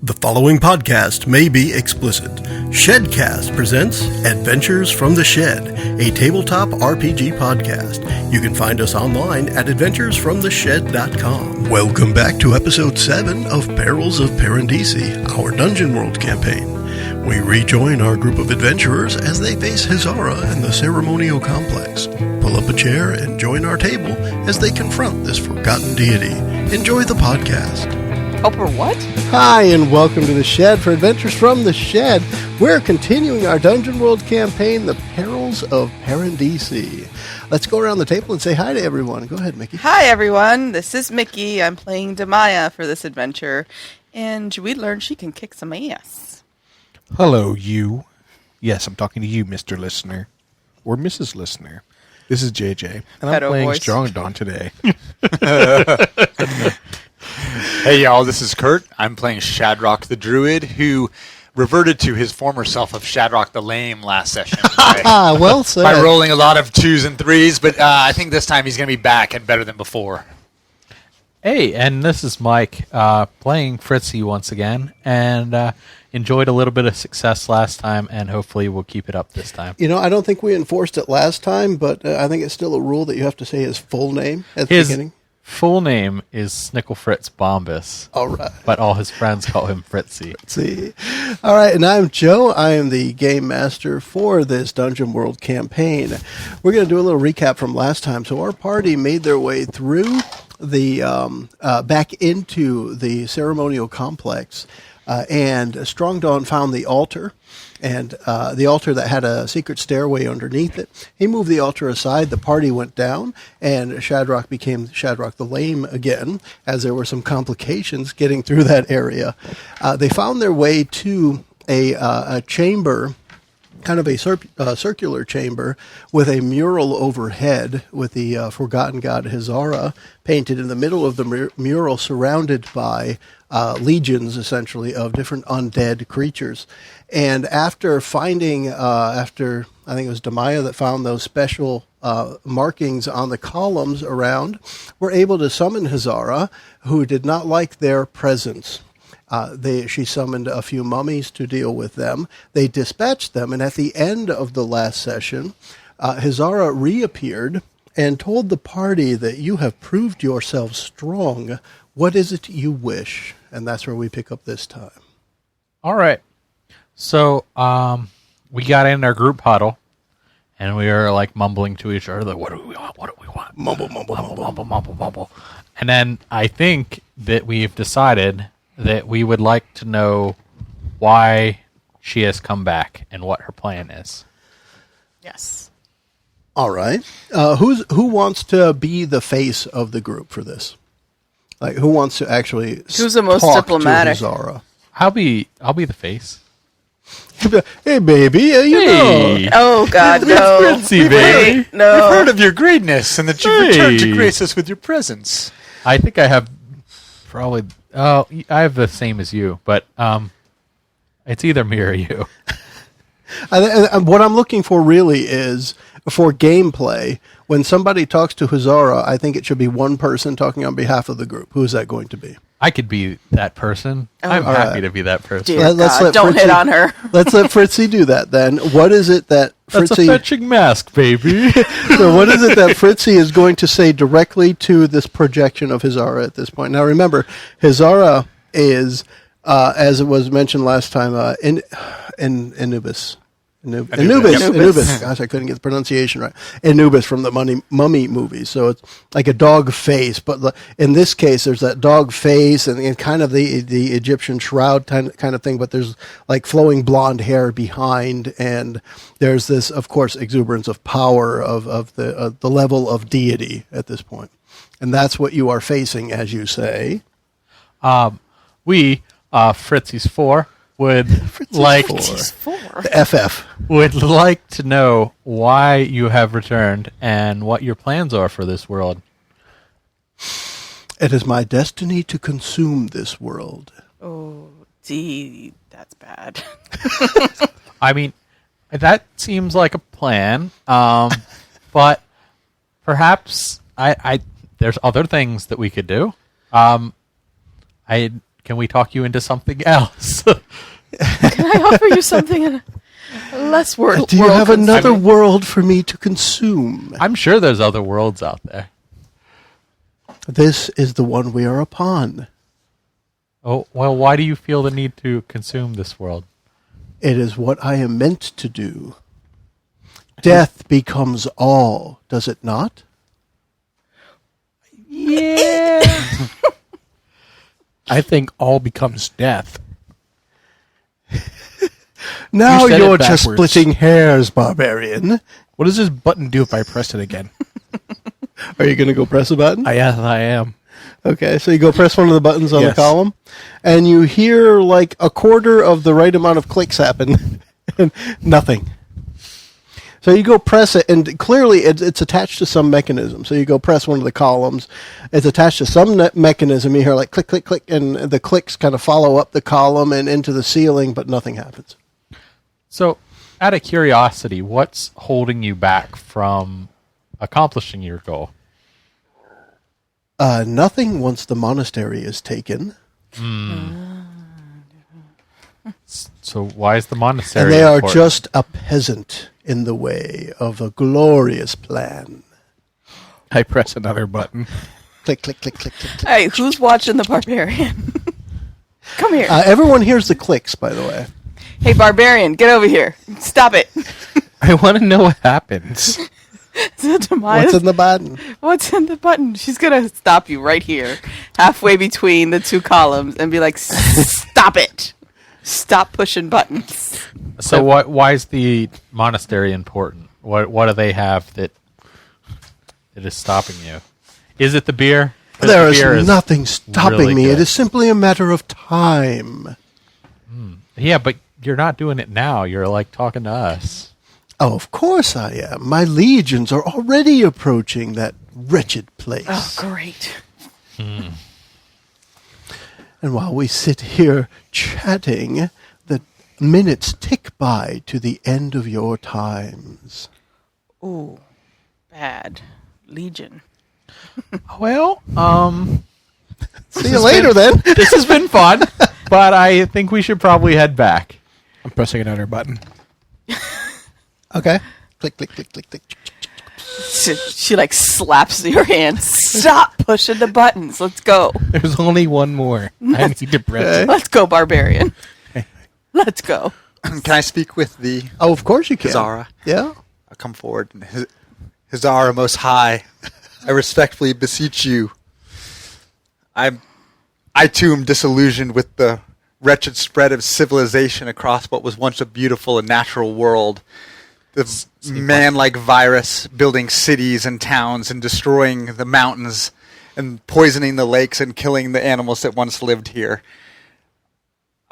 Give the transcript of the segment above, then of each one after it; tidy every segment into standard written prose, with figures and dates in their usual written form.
The following podcast may be explicit. Shedcast presents Adventures from the Shed, a tabletop RPG podcast. You can find us online at adventuresfromtheshed.com. Welcome back to episode 7 of Perils of Parandisi, our Dungeon World campaign. We rejoin our group of adventurers as they face Hisara in the ceremonial complex. Pull up a chair and join our table as they confront this forgotten deity. Enjoy the podcast. Oh, for what? Hi, and welcome to the Shed for Adventures from the Shed. We're continuing our Dungeon World campaign, The Perils of Parandisi. Let's go around the table and say hi to everyone. Go ahead, Mickie. Hi, everyone. This is Mickie. I'm playing Demaya for this adventure, and we learned she can kick some ass. Hello, you. Yes, I'm talking to you, Mr. Listener. Or Mrs. Listener. This is JJ, and I'm playing Strong Dawn today. Hey y'all, this is Kurt. I'm playing Shadrock the Druid, who reverted to his former self of Shadrock the Lame last session. Well said. By rolling a lot of 2s and 3s, but I think this time he's going to be back and better than before. Hey, and this is Mike, playing Fritzy once again, and enjoyed a little bit of success last time, and hopefully we'll keep it up this time. You know, I don't think we enforced it last time, but I think it's still a rule that you have to say his full name at the beginning. Full name is Snickle Fritz Bombus. All right. But all his friends call him Fritzy. See. All right, and I'm Joe. I am the game master for this Dungeon World campaign. We're going to do a little recap from last time. So our party made their way through the back into the ceremonial complex, and Strong Dawn found the altar. And the altar that had a secret stairway underneath it. He moved the altar aside, the party went down, and Shadrock became Shadrock the Lame again, as there were some complications getting through that area. They found their way to a chamber, kind of a circular chamber, with a mural overhead with the forgotten god Hisara painted in the middle of the mural, surrounded by legions, essentially, of different undead creatures. And after finding, I think it was Demaya that found those special markings on the columns around, were able to summon Hisara, who did not like their presence. She summoned a few mummies to deal with them. They dispatched them, and at the end of the last session, Hisara reappeared and told the party that you have proved yourselves strong. What is it you wish? And that's where we pick up this time. All right. So we got in our group huddle, and we were like mumbling to each other, like, what do we want? What do we want? Mumble, mumble, mumble, mumble, mumble, mumble. And then I think that we've decided that we would like to know why she has come back and what her plan is. Yes. All right. Who wants to be the face of the group for this? Like, who wants to actually Who's the most talk diplomatic? to Hisara? I'll be the face. Hey, baby, you know. Oh, God, no. Fritzy, baby. Wait, no. We've heard of your greatness and that you've returned to grace us with your presence. I think I have probably... Oh, I have the same as you, but it's either me or you. What I'm looking for really is, for gameplay, when somebody talks to Hisara, I think it should be one person talking on behalf of the group. Who is that going to be? I could be that person. I'm happy to be that person. Dear God, don't hit on her. Let's let Fritzy do that then. What is it that Fritzy... That's a fetching mask, baby. So what is it that Fritzy is going to say directly to this projection of Hisara at this point? Now remember, Hisara is, as it was mentioned last time, Anubis. Anubis. Gosh, I couldn't get the pronunciation right. Anubis from the Mummy movies. So it's like a dog face, but in this case, there's that dog face and kind of the Egyptian shroud kind of thing. But there's like flowing blonde hair behind, and there's this, of course, exuberance of power of the level of deity at this point, and that's what you are facing, as you say. We, Fritzy's 4. Would like the FF would like to know why you have returned and what your plans are for this world. It is my destiny to consume this world. Oh, gee, that's bad. I mean, that seems like a plan, but perhaps I there's other things that we could do. I can we talk you into something else? Can I offer you something less world? Do you have another world for me to consume? I'm sure there's other worlds out there. This is the one we are upon. Oh, well, why do you feel the need to consume this world? It is what I am meant to do. Death becomes all, does it not? Yeah. I think all becomes death. Now You said you're it just backwards. splitting hairs, barbarian. What does this button do if I press it again? Are you going to go press a button? I am. Okay, so you go press one of the buttons on the Yes. column, and you hear like a quarter of the right amount of clicks happen, and nothing. So you go press it, and clearly it's attached to some mechanism. So you go press one of the columns, it's attached to some mechanism. You hear like click, click, click, and the clicks kind of follow up the column and into the ceiling, but nothing happens. So, out of curiosity, what's holding you back from accomplishing your goal? Nothing once the monastery is taken. So why is the monastery And they are important? just a peasant in the way of a glorious plan. I press another button. Click, click, click, click, click, click. Hey, who's watching the barbarian? Come here. Everyone hears the clicks, by the way. Hey, barbarian, get over here. Stop it. I want to know what happens. What's in the button? What's in the button? She's going to stop you right here, halfway between the two columns, and be like, stop it. Stop pushing buttons. So why is the monastery important? What do they have that is stopping you? Is it the beer? 'Cause There the beer is nothing stopping really me. good. It is simply a matter of time. Yeah, but you're not doing it now. You're like talking to us. Oh, of course I am. My legions are already approaching that wretched place. Oh, great. And while we sit here chatting, the minutes tick by to the end of your times. Ooh, bad. Legion. Well, See you later, then. this has been fun, but I think we should probably head back. I'm pressing another button. Okay. Click, click, click, click, click. She like slaps your hand. Stop pushing the buttons. Let's go. There's only one more. I need to press it. Let's go, barbarian. Let's go. Can I speak with the Oh, of course you can. Hisara? Yeah. I'll come forward. Hisara, Most High, I respectfully beseech you. I too am disillusioned with the wretched spread of civilization across what was once a beautiful and natural world. The man-like virus building cities and towns and destroying the mountains and poisoning the lakes and killing the animals that once lived here.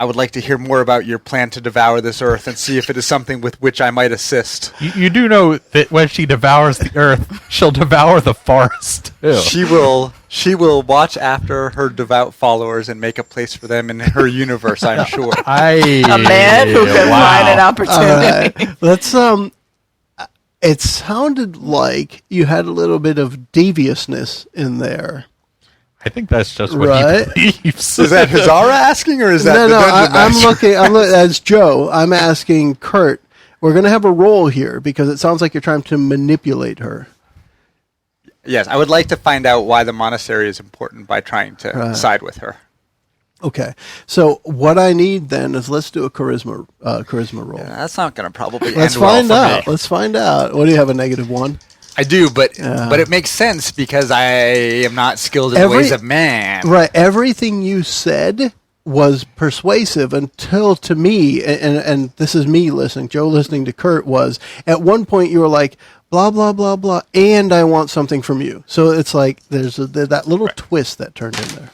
I would like to hear more about your plan to devour this earth and see if it is something with which I might assist. You do know that when she devours the earth, she'll devour the forest too. She will watch after her devout followers and make a place for them in her universe, I'm sure. A man who can find an opportunity. All right. Let's it sounded like you had a little bit of deviousness in there. I think that's just what Right. he believes. Is that Hisara asking, or is that the dungeon I'm master? looking as Joe. I'm asking Kurt. We're going to have a roll here because it sounds like you're trying to manipulate her. Yes, I would like to find out why the monastery is important by trying to side with her. Okay. So what I need then is let's do a charisma roll. That's not going to probably Let's end well find for out. me. Let's find out. What do you have, a -1? I do, but it makes sense because I am not skilled in the ways of man. Right. Everything you said was persuasive until to me, and this is me listening, Joe listening to Kurt, was at one point you were like, blah, blah, blah, blah, and I want something from you. So it's like there's that little twist that turned in there.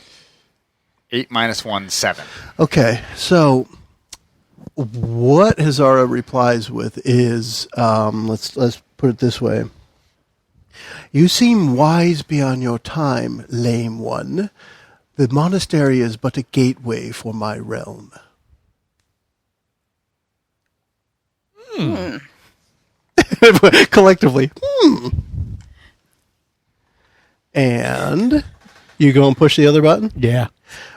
8 minus 1, 7. Okay, so what Hisara replies with is, let's put it this way. You seem wise beyond your time, lame one. The monastery is but a gateway for my realm. Collectively, And you go and push the other button? Yeah.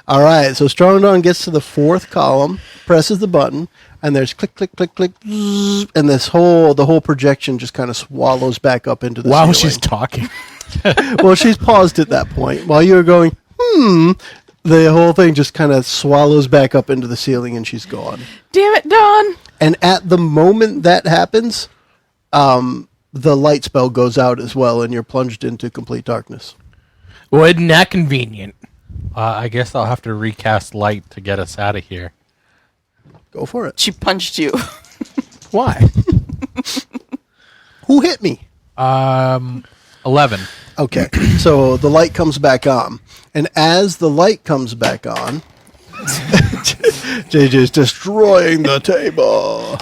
All right, so Strong Dawn gets to the fourth column, presses the button, and there's click, click, click, click, and the whole projection just kind of swallows back up into the ceiling. While she's talking. Well, she's paused at that point. While you're going, the whole thing just kind of swallows back up into the ceiling, and she's gone. Damn it, Dawn! And at the moment that happens, the light spell goes out as well, and you're plunged into complete darkness. Well, isn't that convenient? I guess I'll have to recast light to get us out of here. Go for it. She punched you. Why? Who hit me? 11. Okay, so the light comes back on. And as the light comes back on, JJ's destroying the table.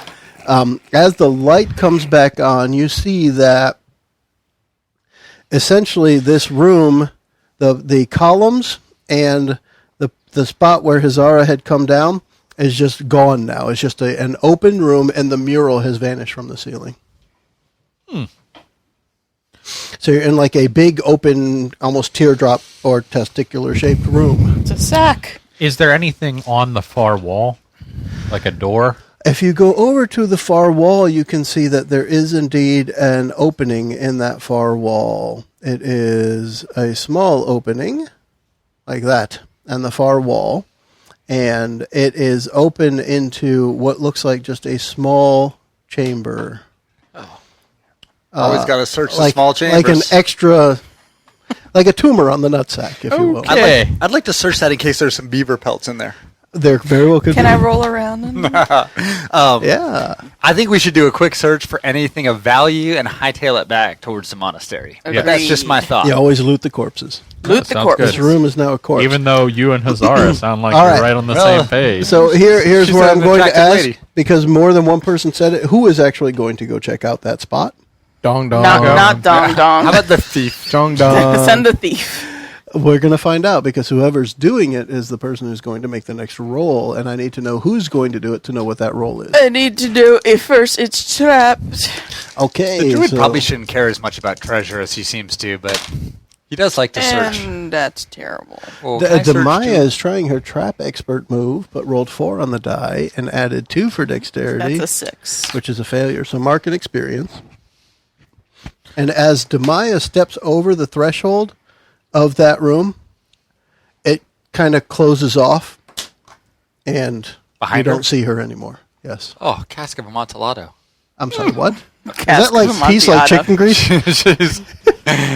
As the light comes back on, you see that essentially this room, the columns and the spot where Hisara had come down is just gone now. It's just an open room, and the mural has vanished from the ceiling. So you're in like a big, open, almost teardrop or testicular-shaped room. It's a sack. Is there anything on the far wall? Like a door? If you go over to the far wall, you can see that there is indeed an opening in that far wall. It is a small opening, like that, on the far wall. And it is open into what looks like just a small chamber. Always got to search the small chambers. Like an extra, like a tumor on the nutsack, if you will. Okay. I'd like to search that in case there's some beaver pelts in there. There very well could Can be. I roll around in there? Yeah. I think we should do a quick search for anything of value and hightail it back towards the monastery. Agreed. That's just my thought. You always loot the corpses. Loot the sounds corpse. good. This room is now a corpse. Even though you and Hisara sound like All you're right. right on the Well, same page. So here's She's where an I'm going to attractive ask, lady. because more than one person said it. Who is actually going to go check out that spot? Dong dong. Not Dong Dong. How about the thief? Dong dong. Send the thief. We're going to find out, because whoever's doing it is the person who's going to make the next roll, and I need to know who's going to do it to know what that roll is. I need to do it first. It's trapped. Okay. The druid so probably shouldn't care as much about treasure as he seems to, but he does like to search. And that's terrible. Well, can I search Demaya too? is trying her trap expert move, but rolled 4 on the die and added 2 for dexterity, That's a 6. which is a failure. So mark an experience. And as Demaya steps over the threshold of that room, it kind of closes off, and Behind you don't her? see her anymore. Yes. Oh, cask of Amontillado. I'm sorry, what? Is Cask that like of piece like Amontillado. chicken grease?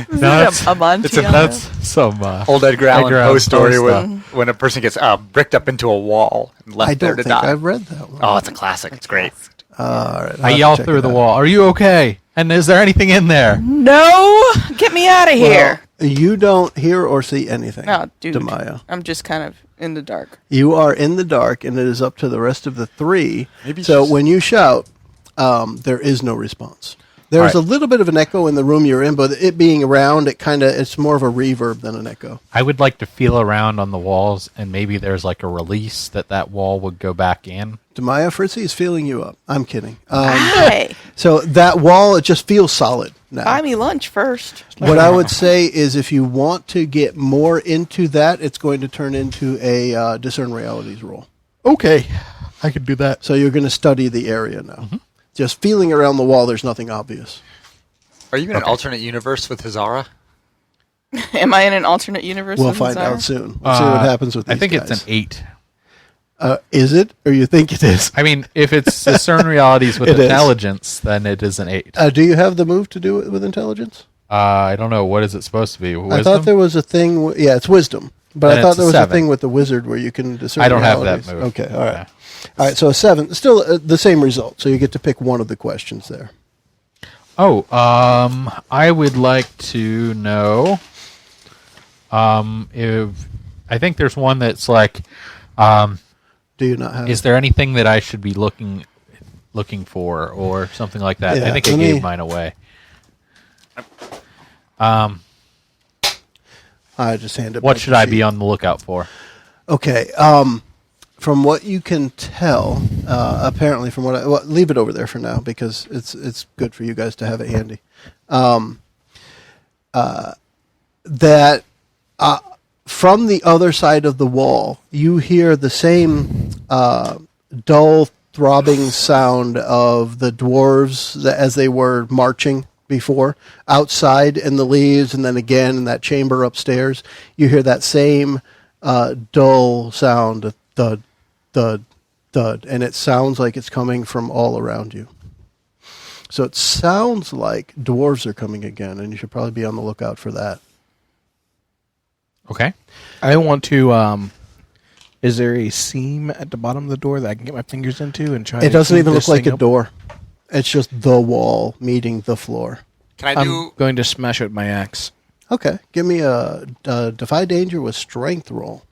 that's, Amontillado? that's some Old Edgar Allan Edgar Poe Allan story Poe when a person gets bricked up into a wall and left I there don't to think die. I've read that one. Oh, it's a classic. It's great. All right, I'll I have yell to check through it the out. wall. Are you okay? And is there anything in there? No! Get me out of here. Well, you don't hear or see anything, No, dude. Demaya. I'm just kind of in the dark. You are in the dark, and it is up to the rest of the 3. Maybe So she's- when you shout, there is no response. There's All a little bit of an echo in the room you're in, but it being around, it's more of a reverb than an echo. I would like to feel around on the walls, and maybe there's like a release that wall would go back in. Demaya Fritzy is feeling you up. I'm kidding. Hey, So that wall, it just feels solid now. buy me lunch first. What I would say is, if you want to get more into that, it's going to turn into a discern realities roll. Okay. I could do that. So you're going to study the area now. Just feeling around the wall, there's nothing obvious. Are you in an alternate universe with Hisara? Am I in an alternate universe? We'll with find Hisara? out soon. We'll see what happens with these I think guys. it's an 8. Is it? Or you think it is? I mean, if it's discern realities with It is. intelligence, then it is an 8. Do you have the move to do it with intelligence? I don't know. What is it supposed to be? Wisdom? I thought there was a thing. Yeah, it's wisdom. But Then I thought it's a there was 7. a thing with the wizard where you can discern. I don't have realities. that move. Okay, all right. Yeah. All right, so a 7. Still the same result. So you get to pick one of the questions there. Oh, I would like to know if I think there's one that's like, Do you not have is there anything that I should be looking for or something like that? Yeah, I think I let gave me- mine away. I just hand it What back should to I you. be on the lookout for? Okay. From what you can tell, apparently from what leave it over there for now, because it's good for you guys to have it handy. from the other side of the wall, you hear the same dull, throbbing sound of the dwarves as they were marching before, outside in the leaves, and then again in that chamber upstairs. You hear that same dull sound, thud, thud, thud, and it sounds like it's coming from all around you. So it sounds like dwarves are coming again, and you should probably be on the lookout for that. Okay. I want to. Is there a seam at the bottom of the door that I can get my fingers into and try? It doesn't keep even this look like thing a up? door. It's just the wall meeting the floor. Can I do? I'm going to smash it with my axe. Okay, give me a defy danger with strength roll.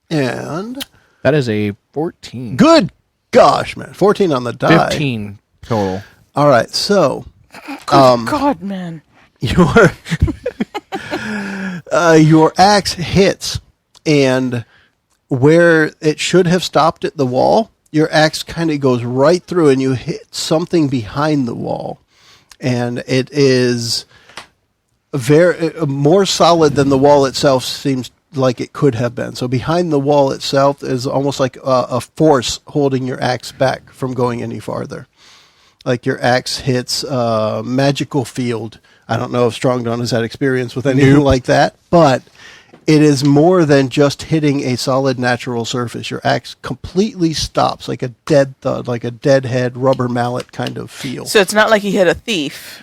And That is a 14. good gosh, man, 14 on the die. 15 total. All right, so God, man. your your axe hits, and where it should have stopped at the wall, your axe kind of goes right through, and you hit something behind the wall, and it is very more solid than the wall itself seems like it could have been. So behind the wall itself is almost like a force holding your axe back from going any farther. Like your axe hits a magical field. I don't know if Strong Dawn has had experience with anything like that, but it is more than just hitting a solid natural surface. Your axe completely stops, like a dead thud, like a deadhead rubber mallet kind of feel. So it's not like he hit a thief.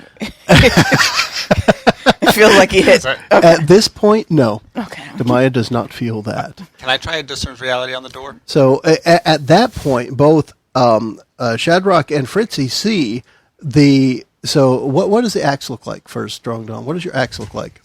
It feels like he hit. Sorry. At this point, no. Okay. Demaya does not feel that. Can I try a discern reality on the door? So at that point, both Shadrock and Fritzy see the... So what does the axe look like first, Strong Dawn? What does your axe look like?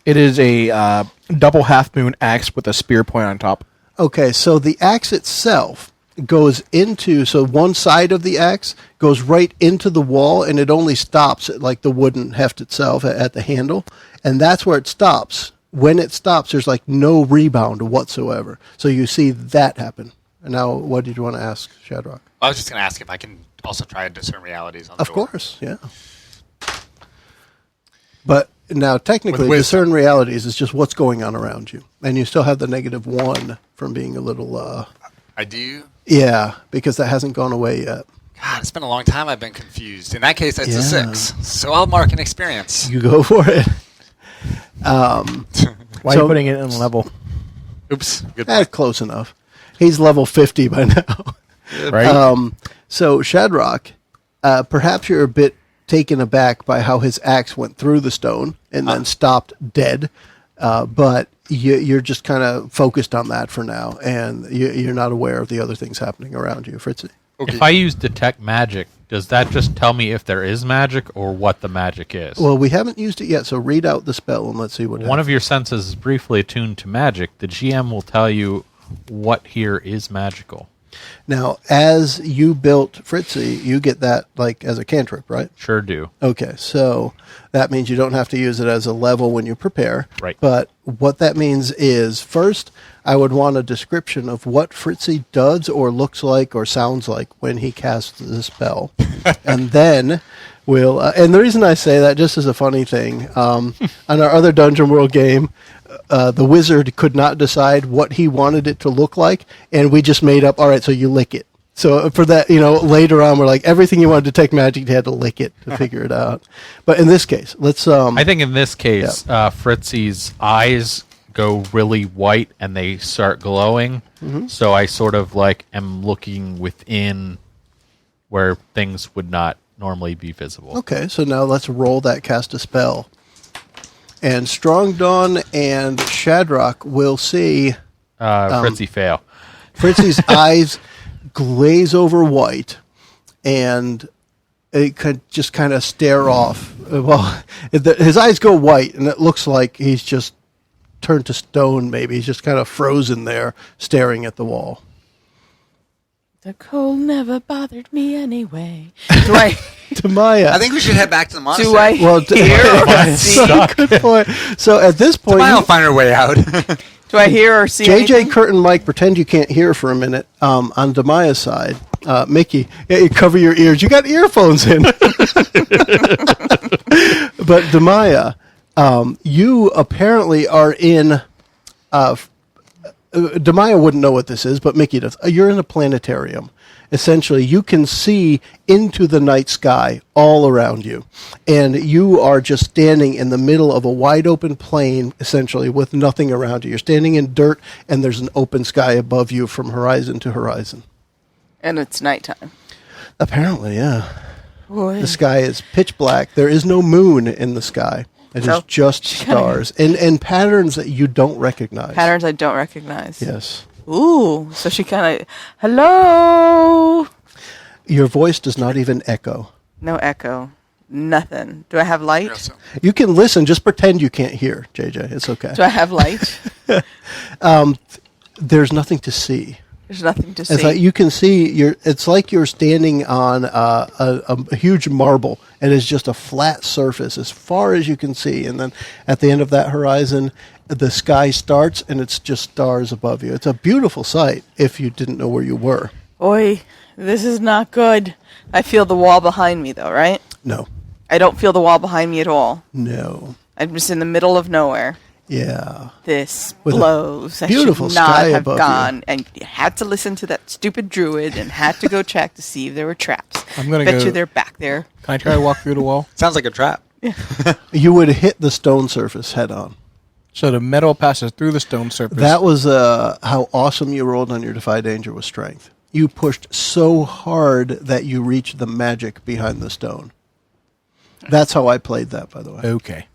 It is a double half moon axe with a spear point on top. Okay, so the axe itself goes into... So one side of the axe goes right into the wall, and it only stops at like the wooden heft itself at the handle, and that's where it stops. When it stops, there's like no rebound whatsoever. So you see that happen. And now, what did you want to ask, Shadrock? I was just going to ask if I can also try and discern realities on the Of door. course, yeah. But now, technically, With discern realities is just what's going on around you. And you still have the -1 from being a little... I do? yeah, because that hasn't gone away yet. God, it's been a long time I've been confused. In that case, it's a Yeah. 6. So I'll mark an experience. You go for it. Why are So- you putting it in level? Oops. Good That's point. close enough. He's level 50 by now. Right? So, Shadrock, perhaps you're a bit taken aback by how his axe went through the stone and then stopped dead. But you're just kind of focused on that for now, and you're not aware of the other things happening around you, Fritzy. Okay. If I use detect magic, does that just tell me if there is magic or what the magic is? Well, we haven't used it yet, so read out the spell and let's see what One happens. of your senses is briefly attuned to magic. The GM will tell you what here is magical. Now, as you built Fritzy, you get that like as a cantrip, right? Sure do. Okay, so that means you don't have to use it as a level when you prepare. Right. But what that means is, first, I would want a description of what Fritzy does or looks like or sounds like when he casts the spell. And then we'll... and the reason I say that, just as a funny thing, on our other Dungeon World game, the wizard could not decide what he wanted it to look like, and we just made up, all right, so you lick it. So for that, later on, we're like, everything you wanted to detect magic, you had to lick it to figure it out. But in this case, let's... I think in this case, Fritzy's eyes go really white and they start glowing. Mm-hmm. So I sort of like am looking within where things would not normally be visible. Okay, so now let's roll that cast a spell. And Strong Dawn and Shadrock will see Fritzy fail. Fritzy's eyes glaze over white, and it could just kind of stare off. Well, his eyes go white, and it looks like he's just turned to stone, maybe. He's just kind of frozen there, staring at the wall. The cold never bothered me anyway. Do I Demaya. I think we should head back to the monastery. do I Well, hear or see? good point. So at this point, I'll find our way out. Do I hear or see JJ, anything? Kurt, and Mike, pretend you can't hear for a minute on Demaya's side. Mickie, you cover your ears. You got earphones in. But Demaya, you apparently are in... Demaya wouldn't know what this is, but Mickie does. You're in a planetarium. Essentially, you can see into the night sky all around you. And you are just standing in the middle of a wide open plain, essentially, with nothing around you. You're standing in dirt, and there's an open sky above you from horizon to horizon. And it's nighttime. Apparently, yeah. Boy. The sky is pitch black. There is no moon in the sky. It is just stars and patterns that you don't recognize. Patterns I don't recognize. Yes. Ooh, so she kind of, hello. Your voice does not even echo. No echo. Nothing. Do I have light? Yes. You can listen. Just pretend you can't hear, JJ. It's okay. Do I have light? There's nothing to see. There's nothing to see. It's like you can see. It's like you're standing on a huge marble, and it's just a flat surface as far as you can see. And then at the end of that horizon, the sky starts, and it's just stars above you. It's a beautiful sight. If you didn't know where you were. Oi, this is not good. I feel the wall behind me, though, right? No. I don't feel the wall behind me at all. No. I'm just in the middle of nowhere. Yeah. This With a blows. beautiful I should not sky have above gone. you. And you had to listen to that stupid druid and had to go check to see if there were traps. I'm gonna Bet go- you they're back there. Can I try to walk through the wall? Sounds like a trap. You would hit the stone surface head on. So the metal passes through the stone surface. That was how awesome you rolled on your Defy Danger with strength. You pushed so hard that you reached the magic behind the stone. That's how I played that, by the way. Okay.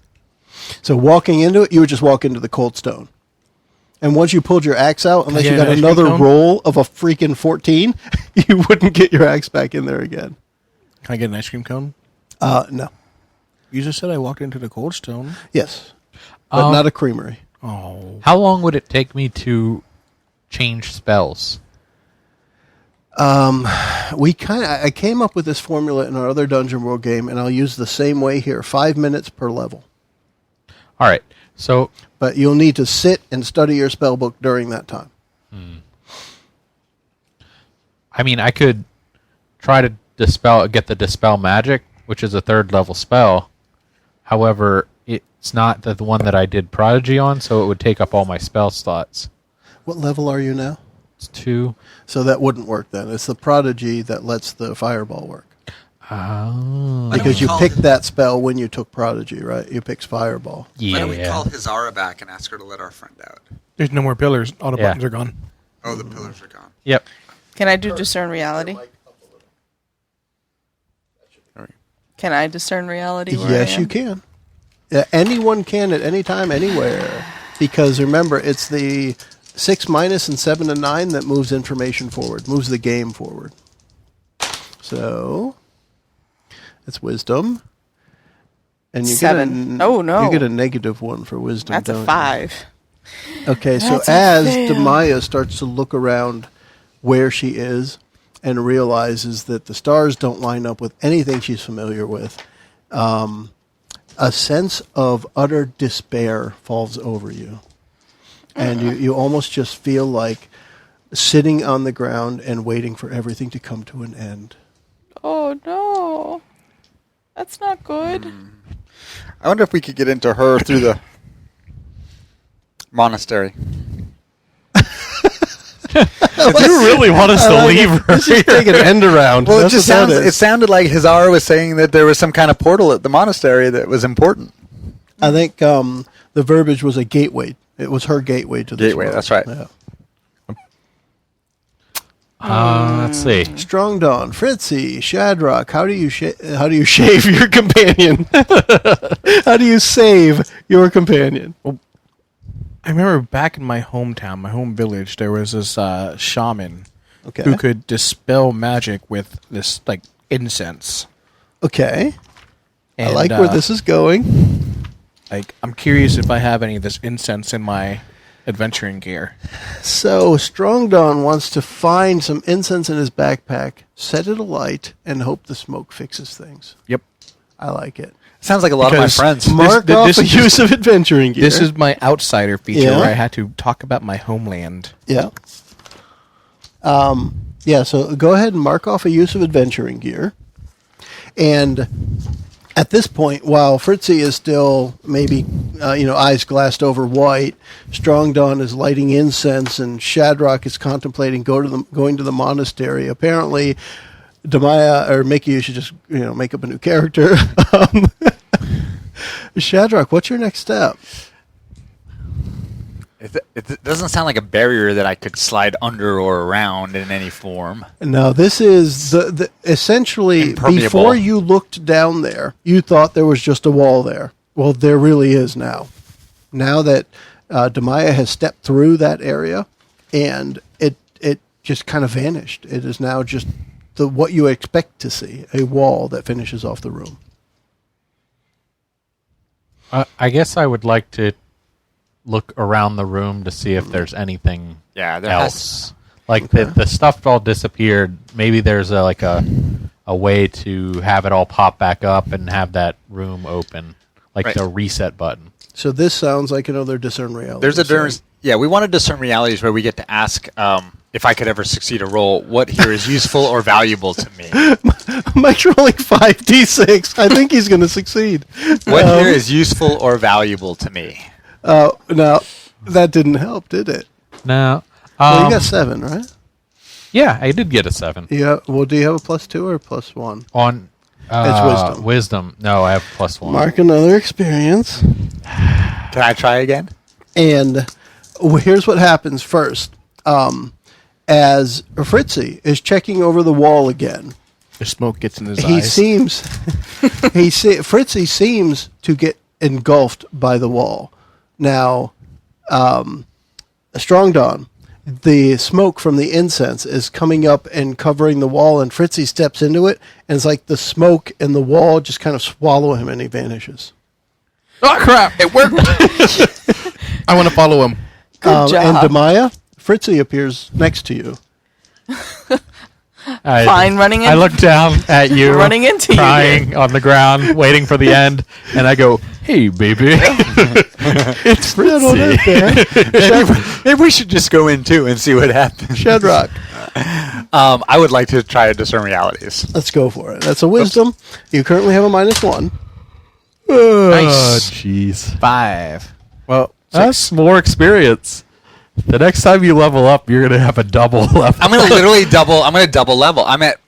So walking into it, you would just walk into the cold stone. And once you pulled your axe out, unless I you get got an ice another cream cone? roll of a freaking 14, you wouldn't get your axe back in there again. Can I get an ice cream cone? No. You just said I walked into the cold stone. Yes. But not a creamery. Oh. How long would it take me to change spells? I came up with this formula in our other Dungeon World game, and I'll use the same way here. 5 minutes per level. All right. So, But you'll need to sit and study your spell book during that time. I mean, I could try to get the dispel magic, which is a 3rd level spell. However, it's not the one that I did Prodigy on, so it would take up all my spell slots. What level are you now? It's 2. So that wouldn't work then. It's the Prodigy that lets the Fireball work. Oh. Because you picked that spell when you took Prodigy, right? You picked Fireball. Why don't we Yeah. call Hisara back and ask her to let our friend out? There's no more pillars. All the Yeah. buttons are gone. Oh, the pillars are gone. Yep. Can I do discern reality? Can I discern reality? Where I Yes, am? you can. Anyone can at any time, anywhere. Because remember, it's the 6 minus and 7 and 9 that moves information forward, moves the game forward. So, it's wisdom. And you 7. Get Oh, no. You get a -1 for wisdom. That's a don't you? 5. Okay, so That's a as fail. Demaya starts to look around where she is and realizes that the stars don't line up with anything she's familiar with, a sense of utter despair falls over you. And you almost just feel like sitting on the ground and waiting for everything to come to an end. Oh, no. That's not good. I wonder if we could get into her through the monastery. Do you really want us to leave her? Let's just take an end around. Well, That's it just what that sounds. is. It sounded like Hisara was saying that there was some kind of portal at the monastery that was important. I think the verbiage was a gateway. It was her gateway to this Gateway, world. that's right. Yeah. Let's see. Strong Dawn, Fritzy, Shadrock. How do you shave your companion? How do you save your companion? I remember back in my hometown, my home village, there was this shaman Okay. who could dispel magic with this like incense. Okay. I And, like where this is going. Like, I'm curious if I have any of this incense in my adventuring gear. So Strong Dawn wants to find some incense in his backpack, set it alight, and hope the smoke fixes things. Yep. I like it. Sounds like a lot Because of my friends. Mark th- off this the is use of adventuring gear. This is my outsider feature Yeah. where I had to talk about my homeland. Yeah. Yeah, so go ahead and mark off a use of adventuring gear. And at this point, while Fritzy is still maybe, eyes glassed over white, Strong Dawn is lighting incense, and Shadrock is contemplating going to the monastery. Apparently, Demaya or Mickie, you should just make up a new character. Shadrock, what's your next step? It doesn't sound like a barrier that I could slide under or around in any form. No, this is essentially Impermeable. Before you looked down there, you thought there was just a wall there. Well, there really is now. Now that Demaya has stepped through that area, and it just kind of vanished. It is now just what you expect to see, a wall that finishes off the room. I guess I would like to look around the room to see if there's anything else. The stuff all disappeared. Maybe there's a way to have it all pop back up and have that room open, the reset button. So this sounds like another discern reality. We want to discern realities where we get to ask if I could ever succeed a roll, what here is useful or valuable to me. Mike's rolling 5d6. I think he's going to succeed. What here is useful or valuable to me? Now, that didn't help, did it? No. Well, you got 7, right? Yeah, I did get a 7. Yeah. Well, do you have a +2 or a +1? On it's wisdom. Wisdom. No, I have +1. Mark another experience. Can I try again? And here's what happens first. As Fritzy is checking over the wall again, the smoke gets in his eyes. Fritzy seems to get engulfed by the wall. Now, Strong Dawn, the smoke from the incense is coming up and covering the wall, and Fritzy steps into it, and it's like the smoke and the wall just kind of swallow him, and he vanishes. Oh, crap. It worked. I want to follow him. Good job. And Demaya, Fritzy appears next to you. Fine, running in. I look down at you, running into crying on the ground, waiting for the end, and I go, "Hey, baby, it's Fritzy." Maybe we should just go in too and see what happens. Shadrock. I would like to try discern realities. Let's go for it. That's a wisdom. You currently have a -1. Nice. Jeez. 5. Well, That's more experience. The next time you level up, you're going to have a double level. I'm going to literally double. I'm going to double level. I'm at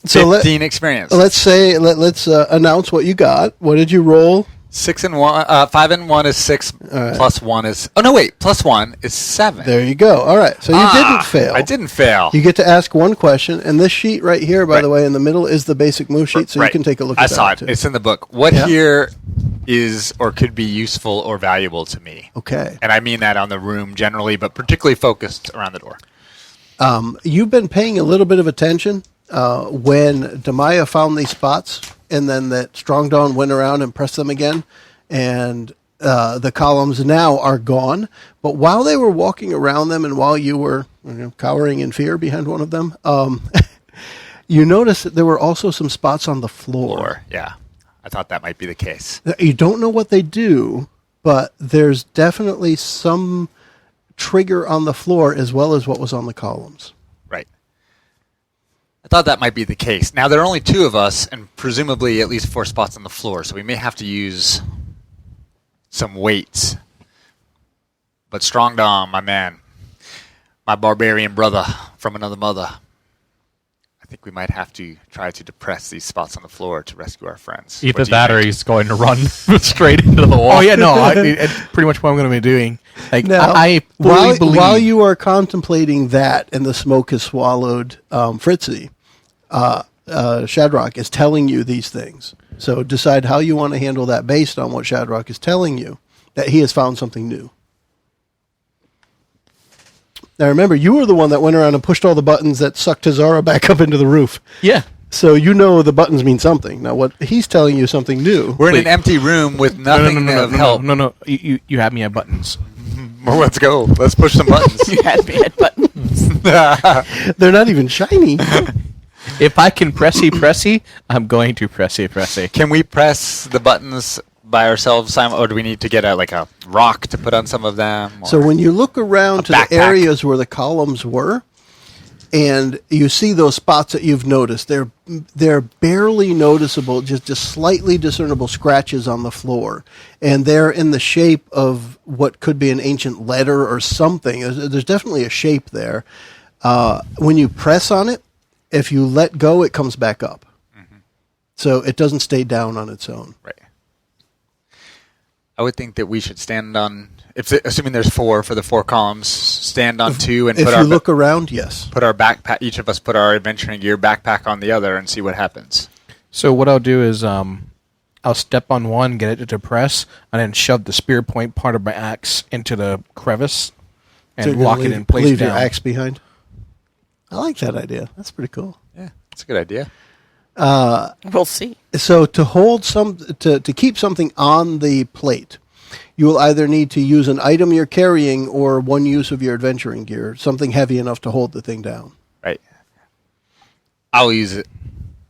15 experience. Let's say let's announce what you got. What did you roll? 6 and 1. 5 and 1 is 6. Right. Plus 1 is. Oh no! Wait. Plus 1 is 7. There you go. All right. So you didn't fail. I didn't fail. You get to ask one question, and this sheet right here, by the way, in the middle is the basic move sheet, so you can take a look at that. I saw it. Too. It's in the book. What here is or could be useful or valuable to me? Okay. And I mean that on the room generally, but particularly focused around the door. You've been paying a little bit of attention when Demaya found these spots, and then that Strong Dawn went around and pressed them again, and the columns now are gone. But while they were walking around them, and while you were cowering in fear behind one of them, you noticed that there were also some spots on the floor. Yeah. I thought that might be the case. You don't know what they do, but there's definitely some trigger on the floor as well as what was on the columns. Right. I thought that might be the case. Now, there are only 2 of us, and presumably at least 4 spots on the floor, so we may have to use some weights. But Strong Dom, my man, my barbarian brother from another mother, I think we might have to try to depress these spots on the floor to rescue our friends. Either that or he's going to run straight into the wall. Oh, yeah, no. It's pretty much what I'm going to be doing. Like, Now, I fully believe... while you are contemplating that and the smoke has swallowed Fritzy, Shadrock is telling you these things. So decide how you want to handle that based on what Shadrock is telling you, that he has found something new. Now remember, you were the one that went around and pushed all the buttons that sucked Hisara back up into the roof. Yeah. So you know the buttons mean something. Now what he's telling you something new. We're in an empty room with nothing of help. No. You have me at buttons. Well, let's go. Let's push some buttons. You had me at buttons. They're not even shiny. If I can pressy, I'm going to pressy. Can we press the buttons by ourselves, Simon, or do we need to get a rock to put on some of them? So when you look around to backpack. the areas where the columns were, And you see those spots that you've noticed. They're barely noticeable, just slightly discernible scratches on the floor. And they're in the shape of what could be an ancient letter or something. There's definitely a shape there. When you press on it, if you let go, it comes back up. Mm-hmm. So it doesn't stay down on its own. Right. I would think that we should stand on, assuming there's 4 for the 4 columns, stand on 2 and if you look around, yes. Put our backpack. Each of us put our adventuring gear backpack on the other and see what happens. So what I'll do is I'll step on one, get it to press, and then shove the spear point part of my axe into the crevice and lock it in place. Leave your axe behind. I like that idea. That's pretty cool. Yeah, that's a good idea. We'll see. So to hold to keep something on the plate, you will either need to use an item you're carrying or one use of your adventuring gear, something heavy enough to hold the thing down. Right. I'll use it.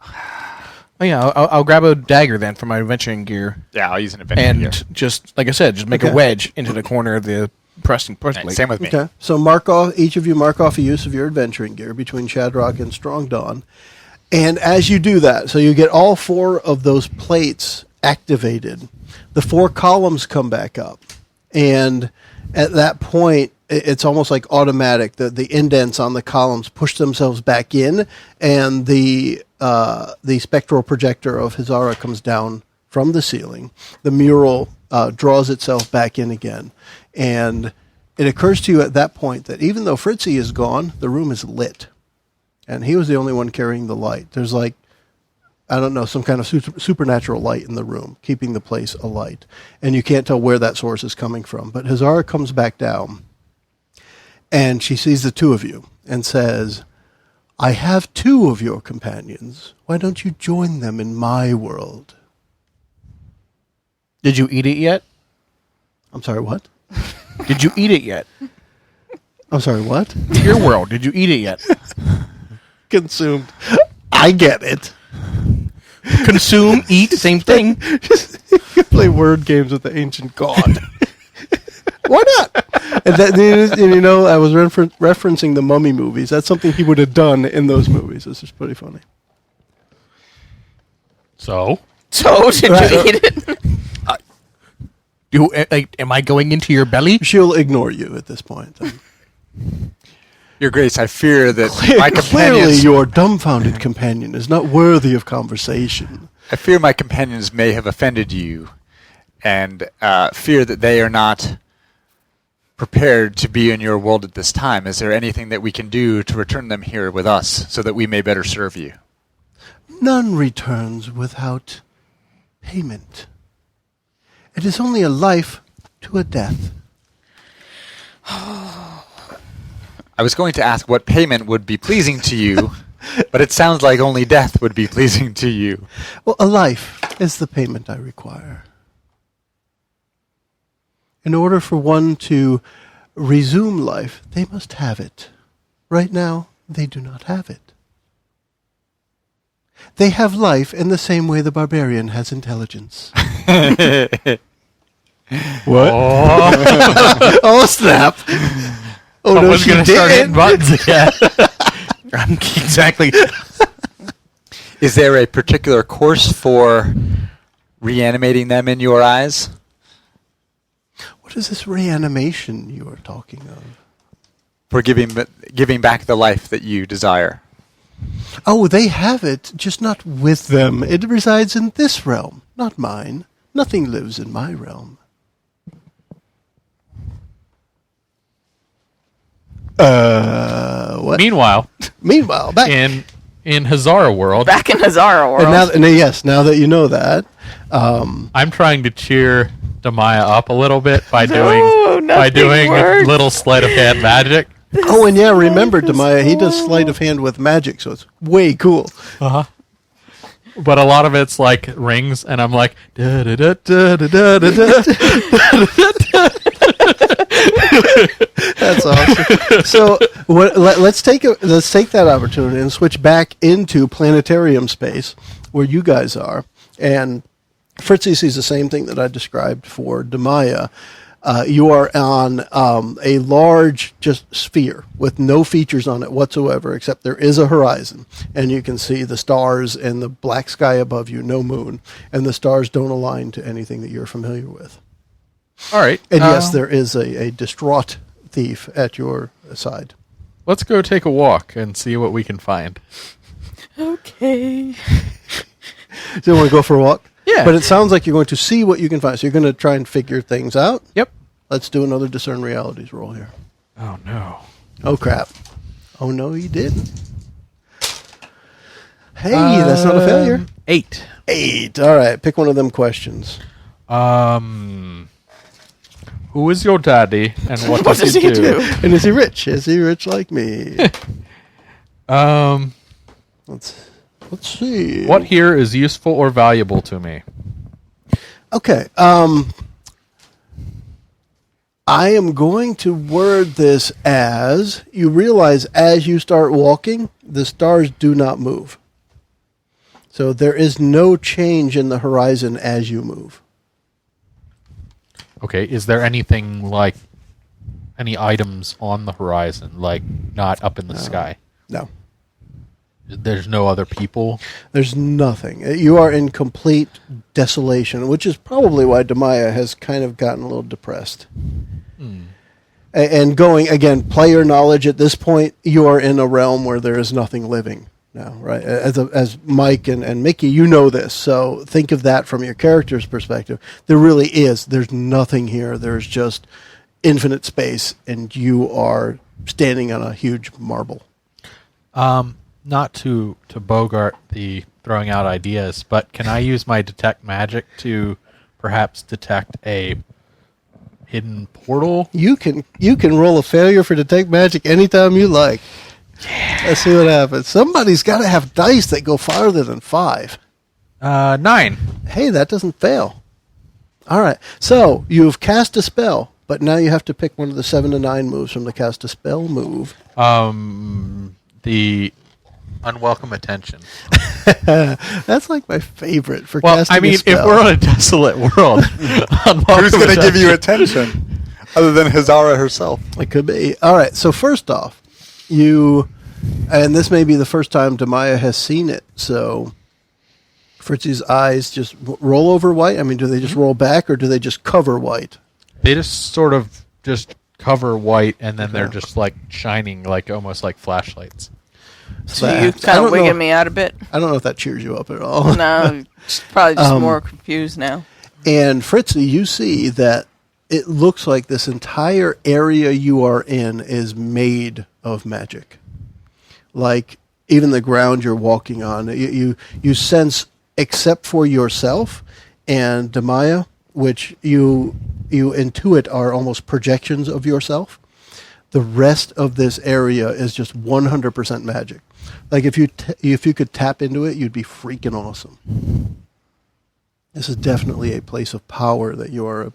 Oh yeah, I'll grab a dagger then for my adventuring gear. Yeah, I'll use an adventuring gear. And just, like I said, just make a wedge into the corner of the pressing plate. Right, same with me. Okay. So each of you mark off a use of your adventuring gear between Shadrock and Strong Dawn. And as you do that, so you get all 4 of those plates activated, the 4 columns come back up. And at that point, it's almost like automatic. The indents on the columns push themselves back in, and the spectral projector of Hisara comes down from the ceiling. The mural draws itself back in again. And it occurs to you at that point that even though Fritzy is gone, the room is lit. And he was the only one carrying the light. There's some kind of supernatural light in the room, keeping the place alight. And you can't tell where that source is coming from. But Hisara comes back down, and she sees the 2 of you and says, I have 2 of your companions. Why don't you join them in my world? Did you eat it yet? I'm sorry, what? Did you eat it yet? I'm sorry, what? Your world. Did you eat it yet? Consumed. I get it. Consume, eat, same thing. You play word games with the ancient god. Why not? And I was referencing the Mummy movies. That's something he would have done in those movies. This is pretty funny. So did you eat it? Am I going into your belly? She'll ignore you at this point. Your Grace, I fear that my Clearly companions... your dumbfounded companion is not worthy of conversation. I fear my companions may have offended you, and fear that they are not prepared to be in your world at this time. Is there anything that we can do to return them here with us so that we may better serve you? None returns without payment. It is only a life to a death. I was going to ask what payment would be pleasing to you, but it sounds like only death would be pleasing to you. Well, a life is the payment I require. In order for one to resume life, they must have it. Right now, they do not have it. They have life in the same way the barbarian has intelligence. What? Oh, snap. Oh, I was going to start hitting buttons again. Exactly. Is there a particular course for reanimating them in your eyes? What is this reanimation you are talking of? For giving back the life that you desire. Oh, they have it, just not with them. It resides in this realm, not mine. Nothing lives in my realm. What? Meanwhile, back in Hisara world, Back in Hisara world. Now that you know that, I'm trying to cheer Demaya up a little bit by doing little sleight of hand magic. Oh, and yeah, remember, Demaya, he does sleight of hand with magic, so it's way cool. Uh-huh. But a lot of it's like rings, and I'm like, da da da da da da da. That's awesome. So let's take that opportunity and switch back into planetarium space where you guys are. And Fritzy sees the same thing that I described for Demaya. You are on a large just sphere with no features on it whatsoever, except there is a horizon, and you can see the stars and the black sky above you, no moon, and the stars don't align to anything that you're familiar with. All right. And yes, there is a distraught thief at your side. Let's go take a walk and see what we can find. Okay. So you want to go for a walk? Yeah. But it sounds like you're going to see what you can find. So you're going to try and figure things out. Yep. Let's do another discern realities roll here. Oh, no. Oh, crap. Oh, no, you didn't. Hey, that's not a failure. 8. 8. All right, pick one of them questions. Who is your daddy and what What does he do? And is he rich? Is he rich like me? Let's see. What here is useful or valuable to me? Okay. I am going to word this as you realize as you start walking, the stars do not move. So there is no change in the horizon as you move. Okay, is there anything like any items on the horizon, like not up in the sky? No. There's no other people? There's nothing. You are in complete desolation, which is probably why Demaya has kind of gotten a little depressed. And going, again, player knowledge at this point, you are in a realm where there is nothing living now, right? As Mike and Mickie, you know this, so think of that from your character's perspective. There really is. There's nothing here. There's just infinite space, and you are standing on a huge marble. Not to bogart the throwing out ideas, but can I use my detect magic to perhaps detect a hidden portal? You can roll a failure for detect magic anytime you like. Yeah. Let's see what happens. Somebody's got to have dice that go farther than 5. 9. Hey, that doesn't fail. All right. So you've cast a spell, but now you have to pick one of the 7 to 9 moves from the cast a spell move. The unwelcome attention. That's like my favorite for casting I mean, a spell. if we're on a desolate world, Who's going to give you attention other than Hisara herself? It could be. All right. So first off, and this may be the first time Demaya has seen it, so Fritzy's eyes just roll over white? I mean, do they just roll back, or do they just cover white? They just sort of just cover white, and then they're just like shining, like almost like flashlights. So you kind of wigging me out a bit? I don't know if that cheers you up at all. No, probably just more confused now. And Fritzy, you see that it looks like this entire area you are in is made of magic. Like even the ground you're walking on, you sense, except for yourself and Demaya, which you intuit are almost projections of yourself. The rest of this area is just 100% magic. Like if you could tap into it, you'd be freaking awesome. This is definitely a place of power that you are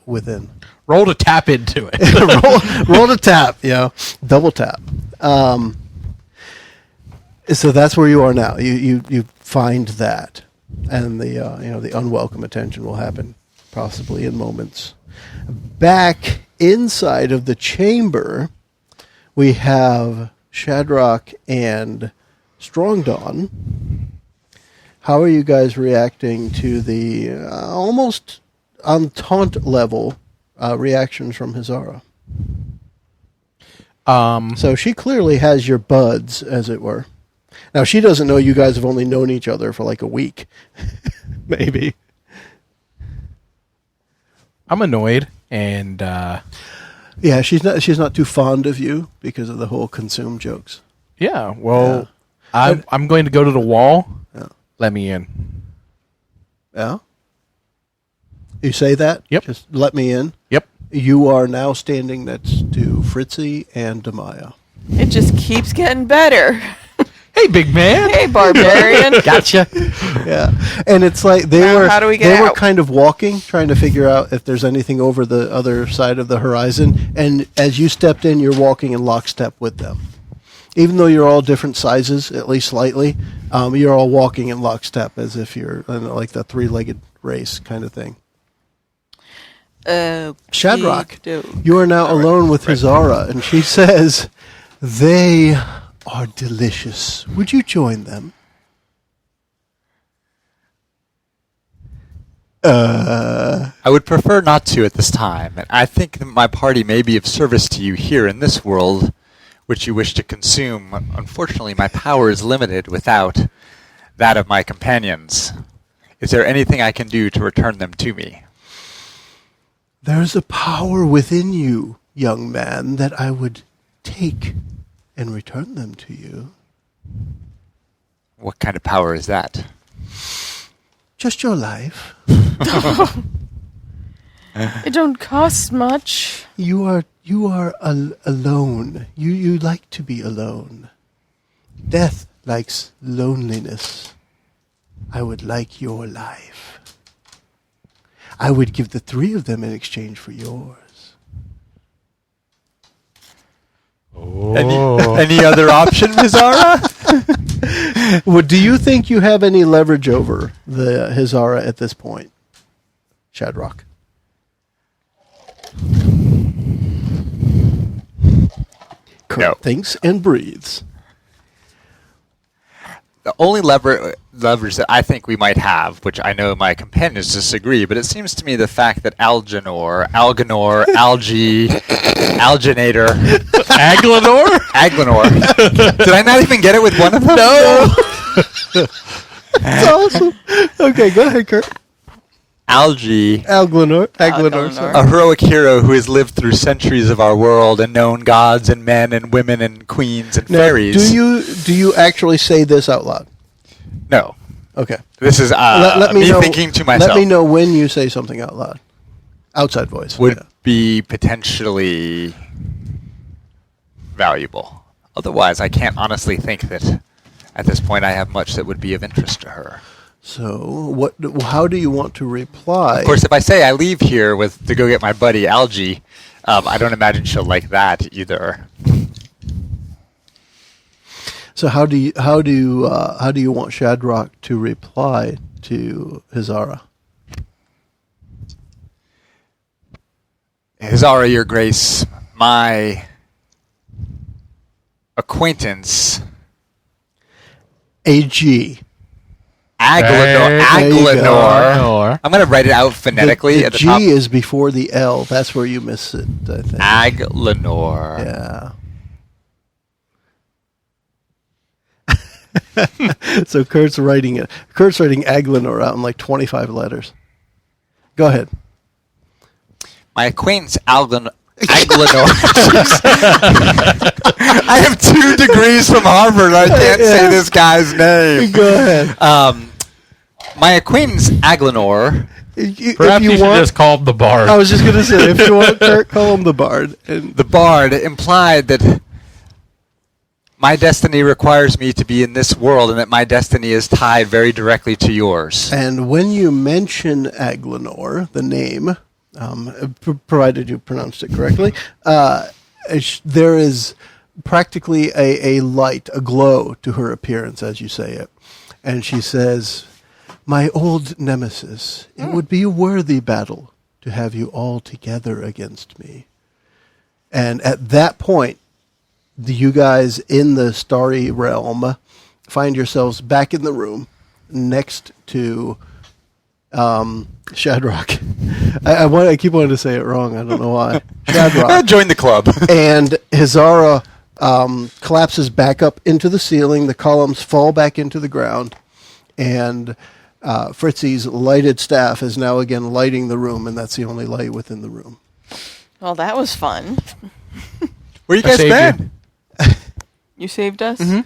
within. Roll to tap into it. roll to tap, double tap. So that's where you are now. You find that, and the unwelcome attention will happen possibly in moments. Back inside of the chamber, we have Shadrach and Strong Dawn. How are you guys reacting to the almost on taunt level reactions from Hisara? So she clearly has your buds, as it were. Now, she doesn't know you guys have only known each other for like a week. Maybe. I'm annoyed, and yeah, she's not too fond of you because of the whole consume jokes. yeah, well, yeah. I'm going to go to the wall. Yeah. Let me in. Yeah? You say that? Yep. Just let me in? Yep. You are now standing next to Fritzy and Demaya. It just keeps getting better. Hey, big man. Hey, barbarian. Gotcha. Yeah. And it's like they How do we get were out? kind of walking, trying to figure out if there's anything over the other side of the horizon. And as you stepped in, you're walking in lockstep with them. Even though you're all different sizes, at least slightly, you're all walking in lockstep as if you're like the 3-legged race kind of thing. Shadrach, you are now alone with Hisara, and she says, "They are delicious. Would you join them?" I would prefer not to at this time. And I think that my party may be of service to you here in this world, which you wish to consume. Unfortunately, my power is limited without that of my companions. Is there anything I can do to return them to me? There is a power within you, young man, that I would take and return them to you. What kind of power is that? Just your life. It don't cost much. You are alone. You like to be alone. Death likes loneliness. I would like your life. I would give the 3 of them in exchange for yours. Any other option, Hisara? Well, do you think you have any leverage over the Hisara at this point, Shadrach? Kurt No. thinks and breathes. The only leverage that I think we might have, which I know my companions disagree, but it seems to me the fact that Alginor, Algae, Alginator, Aglinor. Did I not even get it with one of them? No. That's awesome. Okay, go ahead, Kurt. Aglinor. A heroic hero who has lived through centuries of our world and known gods and men and women and queens and fairies. Do you actually say this out loud? No. Okay. This is let me know, thinking to myself. Let me know when you say something out loud. Outside voice. Would be potentially valuable. Otherwise, I can't honestly think that at this point I have much that would be of interest to her. So, how do you want to reply? Of course, if I say I leave here to go get my buddy Algie, I don't imagine she'll like that either. So how do you want Shadrach to reply to Hisara? Hisara, Your Grace, my acquaintance AG. Aglinor. I'm going to write it out phonetically The at the G top. is before the L. That's where you miss it, I think. Aglinor. Yeah. So Kurt's writing it. Kurt's writing Aglinor out in like 25 letters. Go ahead. My acquaintance Aglinor. I have 2 degrees from Harvard. I can't say this guy's name. Go ahead. My acquaintance Aglinor. Perhaps you should just call him the Bard. I was just going to say, if you want Kurt, call him the Bard. And The Bard implied that my destiny requires me to be in this world and that my destiny is tied very directly to yours. And when you mention Aglinor, the name, provided you pronounced it correctly, there is practically a light, a glow to her appearance as you say it. And she says, "My old nemesis, it would be a worthy battle to have you all together against me." And at that point, you guys in the starry realm find yourselves back in the room next to Shadrach. I keep wanting to say it wrong. I don't know why. Shadrach. Join the club. And Hisara collapses back up into the ceiling. The columns fall back into the ground. And Fritzy's lighted staff is now again lighting the room, and that's the only light within the room. Well, that was fun. Where you guys been? You saved us? Mm-hmm.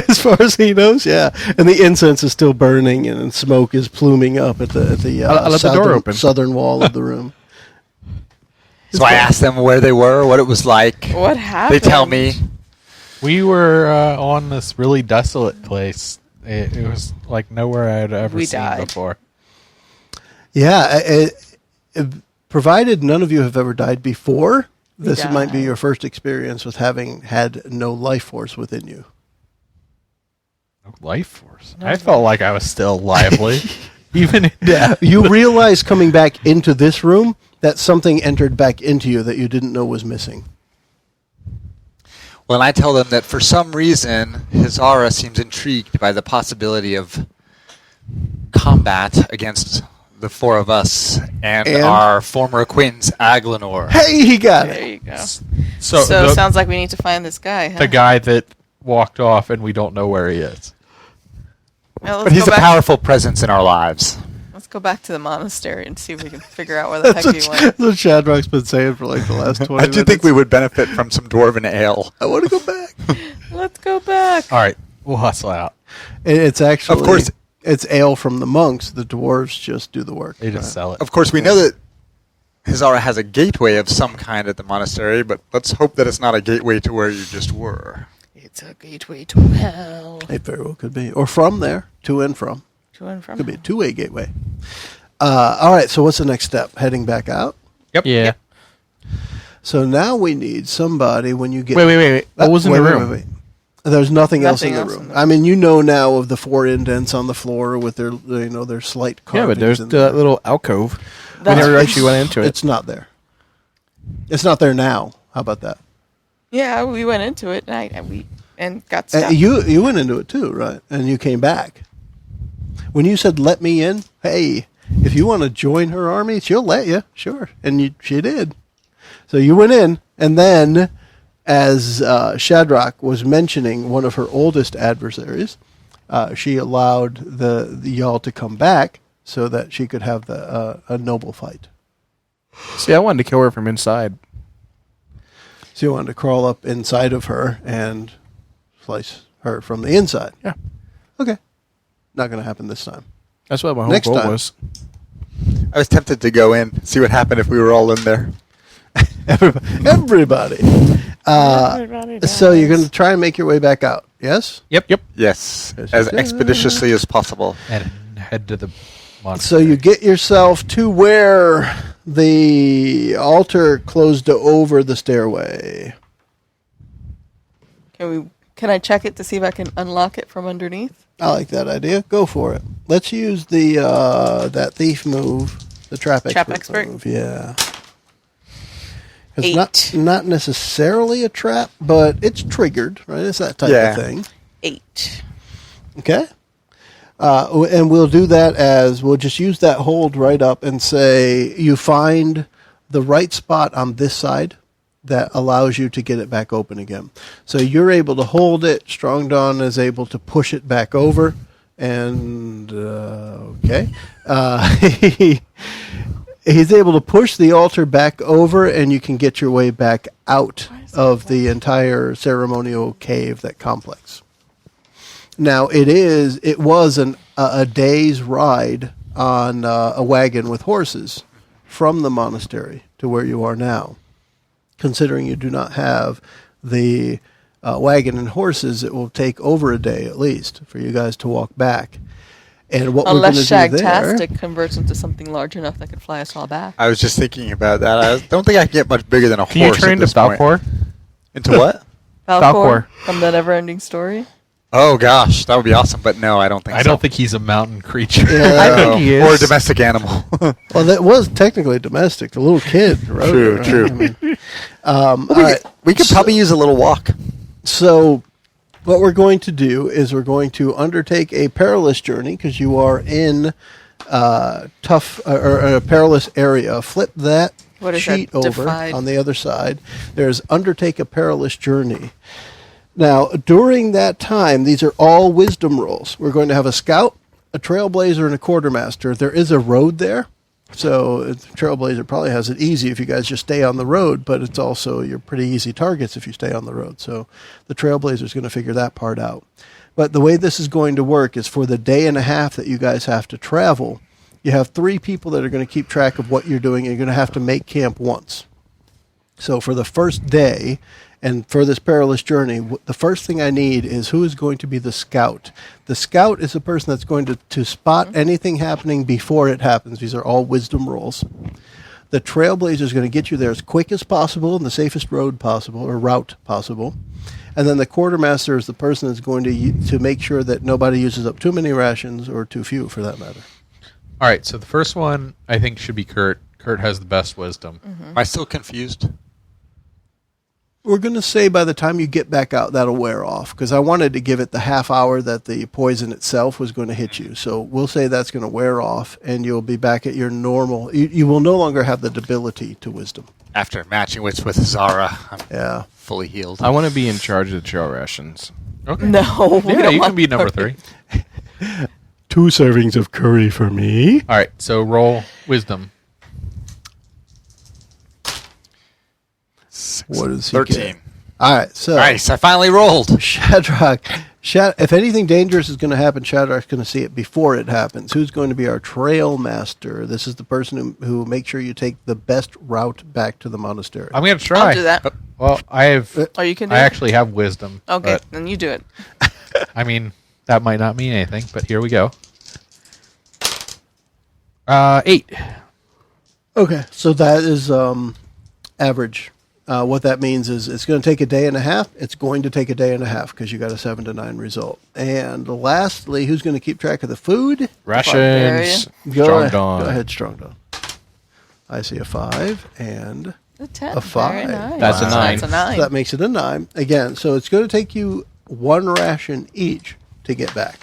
As far as he knows, yeah. And the incense is still burning, and smoke is pluming up at the southern wall of the room. So I asked them where they were, what it was like. What happened? They tell me. We were on this really desolate place. It was like nowhere I had ever seen before. Yeah, provided none of you have ever died before, this might be your first experience with having had no life force within you. No life force? I felt like I was still lively. Even you realize coming back into this room that something entered back into you that you didn't know was missing. Well, and I tell them that for some reason, Hisara seems intrigued by the possibility of combat against the four of us and our former acquaintance, Aglanor. Hey, he got There it. you go. So, So sounds like we need to find this guy. Huh? the guy that walked off and we don't know where he is. Well, But he's a powerful presence in our lives. Let's go back to the monastery and see if we can figure out where the heck he went. That's what Shadrach's been saying for like the last 20 I minutes. do think we would benefit from some dwarven ale. I want to go back. Let's go back. All right, we'll hustle out. It's actually, Of course. it's ale from the monks. The dwarves just do the work. They just sell it. Of course, we know that Hisara has a gateway of some kind at the monastery, but let's hope that it's not a gateway to where you just were. It's a gateway to hell. It very well could be. Or from there, to and from. To and from. Could be a two-way gateway. All right, so what's the next step? Heading back out? Yep. Yeah. So now we need somebody when you get... Wait. What was in the room? Wait. There's nothing else in Nothing the else room. in the I mean, you know now of the 4 indents on the floor with their, their slight Yeah, carvings. but there's in that little alcove. We That's- never actually went into it. It's not there. It's not there now. How about that? Yeah, we went into it and got stuff. You went into it too, right? And you came back. When you said, let me in, hey, if you want to join her army, she'll let you. Sure. And she did. So you went in, and then as Shadrach was mentioning one of her oldest adversaries, she allowed the y'all to come back so that she could have a noble fight. See, I wanted to kill her from inside. So you wanted to crawl up inside of her and slice her from the inside. Yeah. Okay. Not going to happen this time. That's what my whole Next goal time. was. I was tempted to go in, see what happened if we were all in there. Everybody. So you're going to try and make your way back out. Yes? Yep. Yes, Yes, as you did. expeditiously as possible. And head to the So monastery. you get yourself to where the altar closed over the stairway. Can I check it to see if I can unlock it from underneath? I like that idea. Go for it. Let's use the that thief move, the trap expert move. Yeah. It's 8. not necessarily a trap, but it's triggered, right? It's that type of thing. 8. Okay. And we'll do that as we'll just use that hold right up and say you find the right spot on this side that allows you to get it back open again. So you're able to hold it. Strong Dawn is able to push it back over. And, okay. He's able to push the altar back over, and you can get your way back out of the entire ceremonial cave, that complex. Now, it was a day's ride on a wagon with horses from the monastery to where you are now. Considering you do not have the wagon and horses, it will take over a day at least for you guys to walk back. And what Unless we're going to do there... Shagtastic converts into something large enough that could fly us all back. I was just thinking about that. I don't think I can get much bigger than a Can you horse train at to this point. Falcor? Into what? Falcor. From the Never-Ending Story. Oh gosh, that would be awesome. But no, I don't think so. I don't think he's a mountain creature. Yeah. I think he is. Or a domestic animal. Well, that was technically domestic. The little kid wrote True, it. Right? true. I mean, all right. We could probably use a little walk. So what we're going to do is we're going to undertake a perilous journey because you are in tough or a perilous area. Flip that What is sheet that? over Defied. on the other side. There's undertake a perilous journey. Now, during that time, these are all wisdom rolls. We're going to have a scout, a trailblazer, and a quartermaster. There is a road there. So the Trailblazer probably has it easy if you guys just stay on the road, but it's also you're pretty easy targets if you stay on the road. So the Trailblazer is going to figure that part out. But the way this is going to work is for the day and a half that you guys have to travel, you have 3 people that are going to keep track of what you're doing, and you're going to have to make camp once. So for the first day and for this perilous journey, the first thing I need is who is going to be the scout. The scout is the person that's going to spot anything happening before it happens. These are all wisdom rolls. The Trailblazer is going to get you there as quick as possible and the safest road possible or route possible. And then the Quartermaster is the person that's going to make sure that nobody uses up too many rations or too few for that matter. All right, so the first one I think should be Kurt. Kurt has the best wisdom. Am I still confused? We're going to say by the time you get back out, that'll wear off, because I wanted to give it the half hour that the poison itself was going to hit you. So we'll say that's going to wear off, and you'll be back at your normal. You will no longer have the debility to wisdom. After matching wits with Hisara, I'm Yeah. fully healed. I want to be in charge of the trail rations. Okay. No. we Yeah, don't you want can be number 3. 2 servings of curry for me. All right, so roll wisdom. What does he 13. get? All right, so Nice, I finally rolled. Shadrach. If anything dangerous is going to happen, Shadrach's going to see it before it happens. Who's going to be our trail master? This is the person who makes sure you take the best route back to the monastery. I'm going to try. I'll do that. Well, I have. Oh, you can do I it? actually have wisdom. Okay, but, then you do it. I mean, that might not mean anything, but here we go. 8. Okay, so that is average. What that means is it's going to take a day and a half. It's going to take a day and a half because you got a 7 to 9 result. And lastly, who's going to keep track of the food? Rations. Go Strong ahead, Dawn. Go ahead, Strong Dawn. I see a 5 and A 10. a 5. Very nice. That's a 9. That's a 9. So that makes it a 9. Again, so it's going to take you 1 ration each to get back.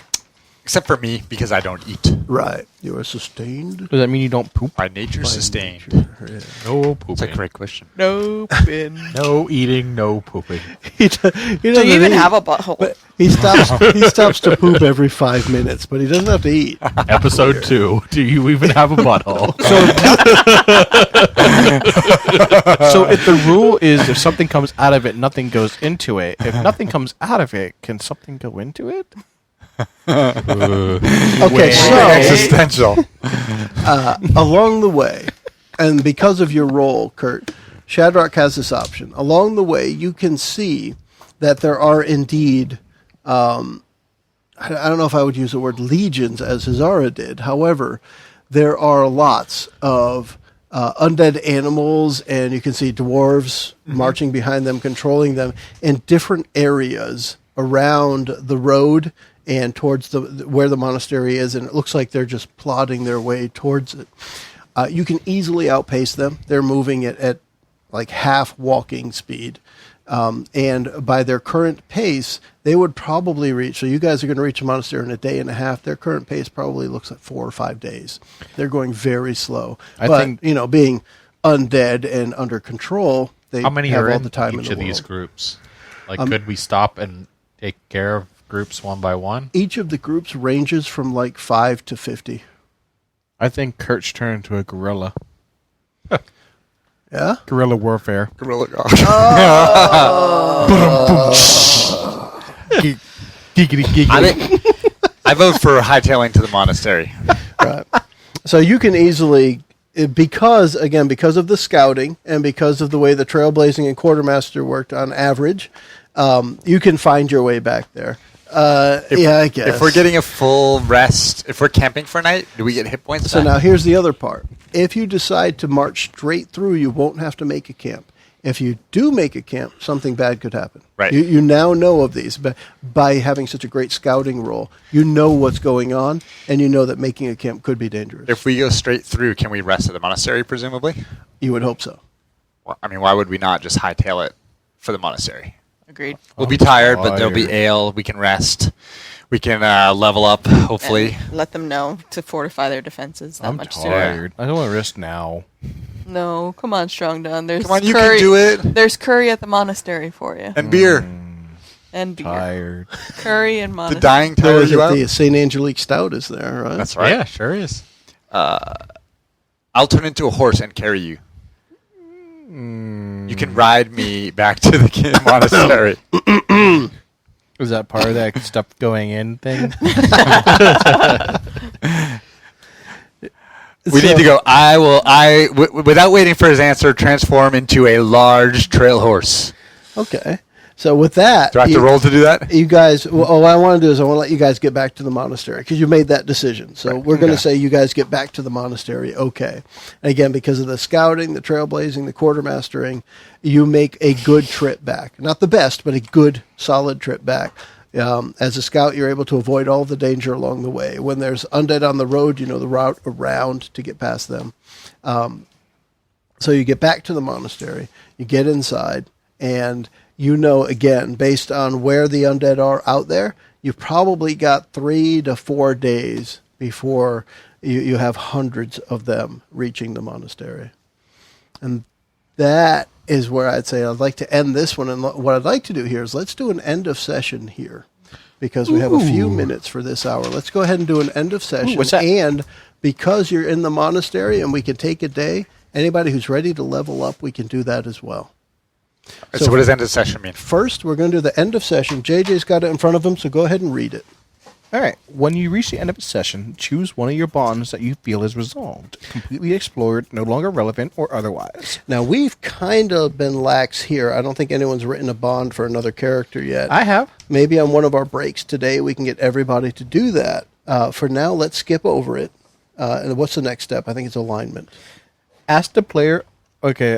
Except for me, because I don't eat. Right. You are sustained. Does that mean you don't poop? By nature, by sustained. nature. Yeah. No It's a pooping. great question. No bin. No eating, no pooping. He Do doesn't you even eat, have a butthole? but he stops to poop every 5 minutes, but he doesn't have to eat. Episode 2. Do you even have a butthole? So if the rule is if something comes out of it, nothing goes into it. If nothing comes out of it, can something go into it? Okay, so Existential. along the way, and because of your role, Kurt, Shadrach has this option. Along the way, you can see that there are indeed, I don't know if I would use the word legions as Hisara did. However, there are lots of undead animals, and you can see dwarves marching behind them, controlling them in different areas around the road and towards where the monastery is, and it looks like they're just plodding their way towards it. You can easily outpace them. They're moving at like half walking speed. And by their current pace, they would probably reach, so you guys are going to reach a monastery in a day and a half. Their current pace probably looks like 4 or 5 days. They're going very slow. I But, think- being undead and under control, they How many have are all in the time in each the of these world. groups? Like, could we stop and take care of groups one by one? Each of the groups ranges from like 5 to 50. I think Kurt's turned into a gorilla. Yeah? Guerrilla warfare. Gorilla God. Giggity giggity. I vote for hightailing to the monastery. Right. So you can easily, because of the scouting and because of the way the trailblazing and quartermaster worked on average, you can find your way back there. I guess. If we're getting a full rest, if we're camping for a night, do we get hit points So back? now here's the other part. If you decide to march straight through, you won't have to make a camp. If you do make a camp, something bad could happen. Right. You now know of these. But by having such a great scouting role, you know what's going on, and you know that making a camp could be dangerous. If we go straight through, can we rest at the monastery, presumably? You would hope so. Well, I mean, why would we not just hightail it for the monastery? Agreed. We'll be tired, but there'll be tired. ale. We can rest. We can level up, hopefully. And let them know to fortify their defenses that I'm much sooner. tired. I don't want to risk now. No, come on, Strong Dawn. There's Come on, you curry. can do it. There's curry at the monastery for you. And beer. And beer. Tired. Curry and The monastery. dying There tire is you out? the St. Angelique Stout is there, right? That's right. Yeah, sure is. I'll turn into a horse and carry you. You can ride me back to the monastery. Is that part of that stuff going in thing? We need to go. Without waiting for his answer, transform into a large trail horse. Okay. So with that, Do I have to roll to do that? You guys, well, what I want to do is I want to let you guys get back to the monastery because you made that decision. So we're going to say you guys get back to the monastery. Okay. And again, because of the scouting, the trailblazing, the quartermastering, you make a good trip back. Not the best, but a good, solid trip back. As a scout, you're able to avoid all the danger along the way. When there's undead on the road, you know the route around to get past them. So you get back to the monastery, you get inside, and you know, again, based on where the undead are out there, you've probably got 3 to 4 days before you have hundreds of them reaching the monastery. And that is where I'd say I'd like to end this one. And what I'd like to do here is let's do an end of session here, because we have a few minutes for this hour. Let's go ahead and do an end of session. What's that? And because you're in the monastery and we can take a day, anybody who's ready to level up, we can do that as well. So what does end of session mean? First, we're going to do the end of session. JJ's got it in front of him, so go ahead and read it. All right. When you reach the end of a session, choose one of your bonds that you feel is resolved, completely explored, no longer relevant, or otherwise. Now, we've kind of been lax here. I don't think anyone's written a bond for another character yet. I have. Maybe on one of our breaks today, we can get everybody to do that. For now, let's skip over it. And what's the next step? I think it's alignment. Ask the player. Okay,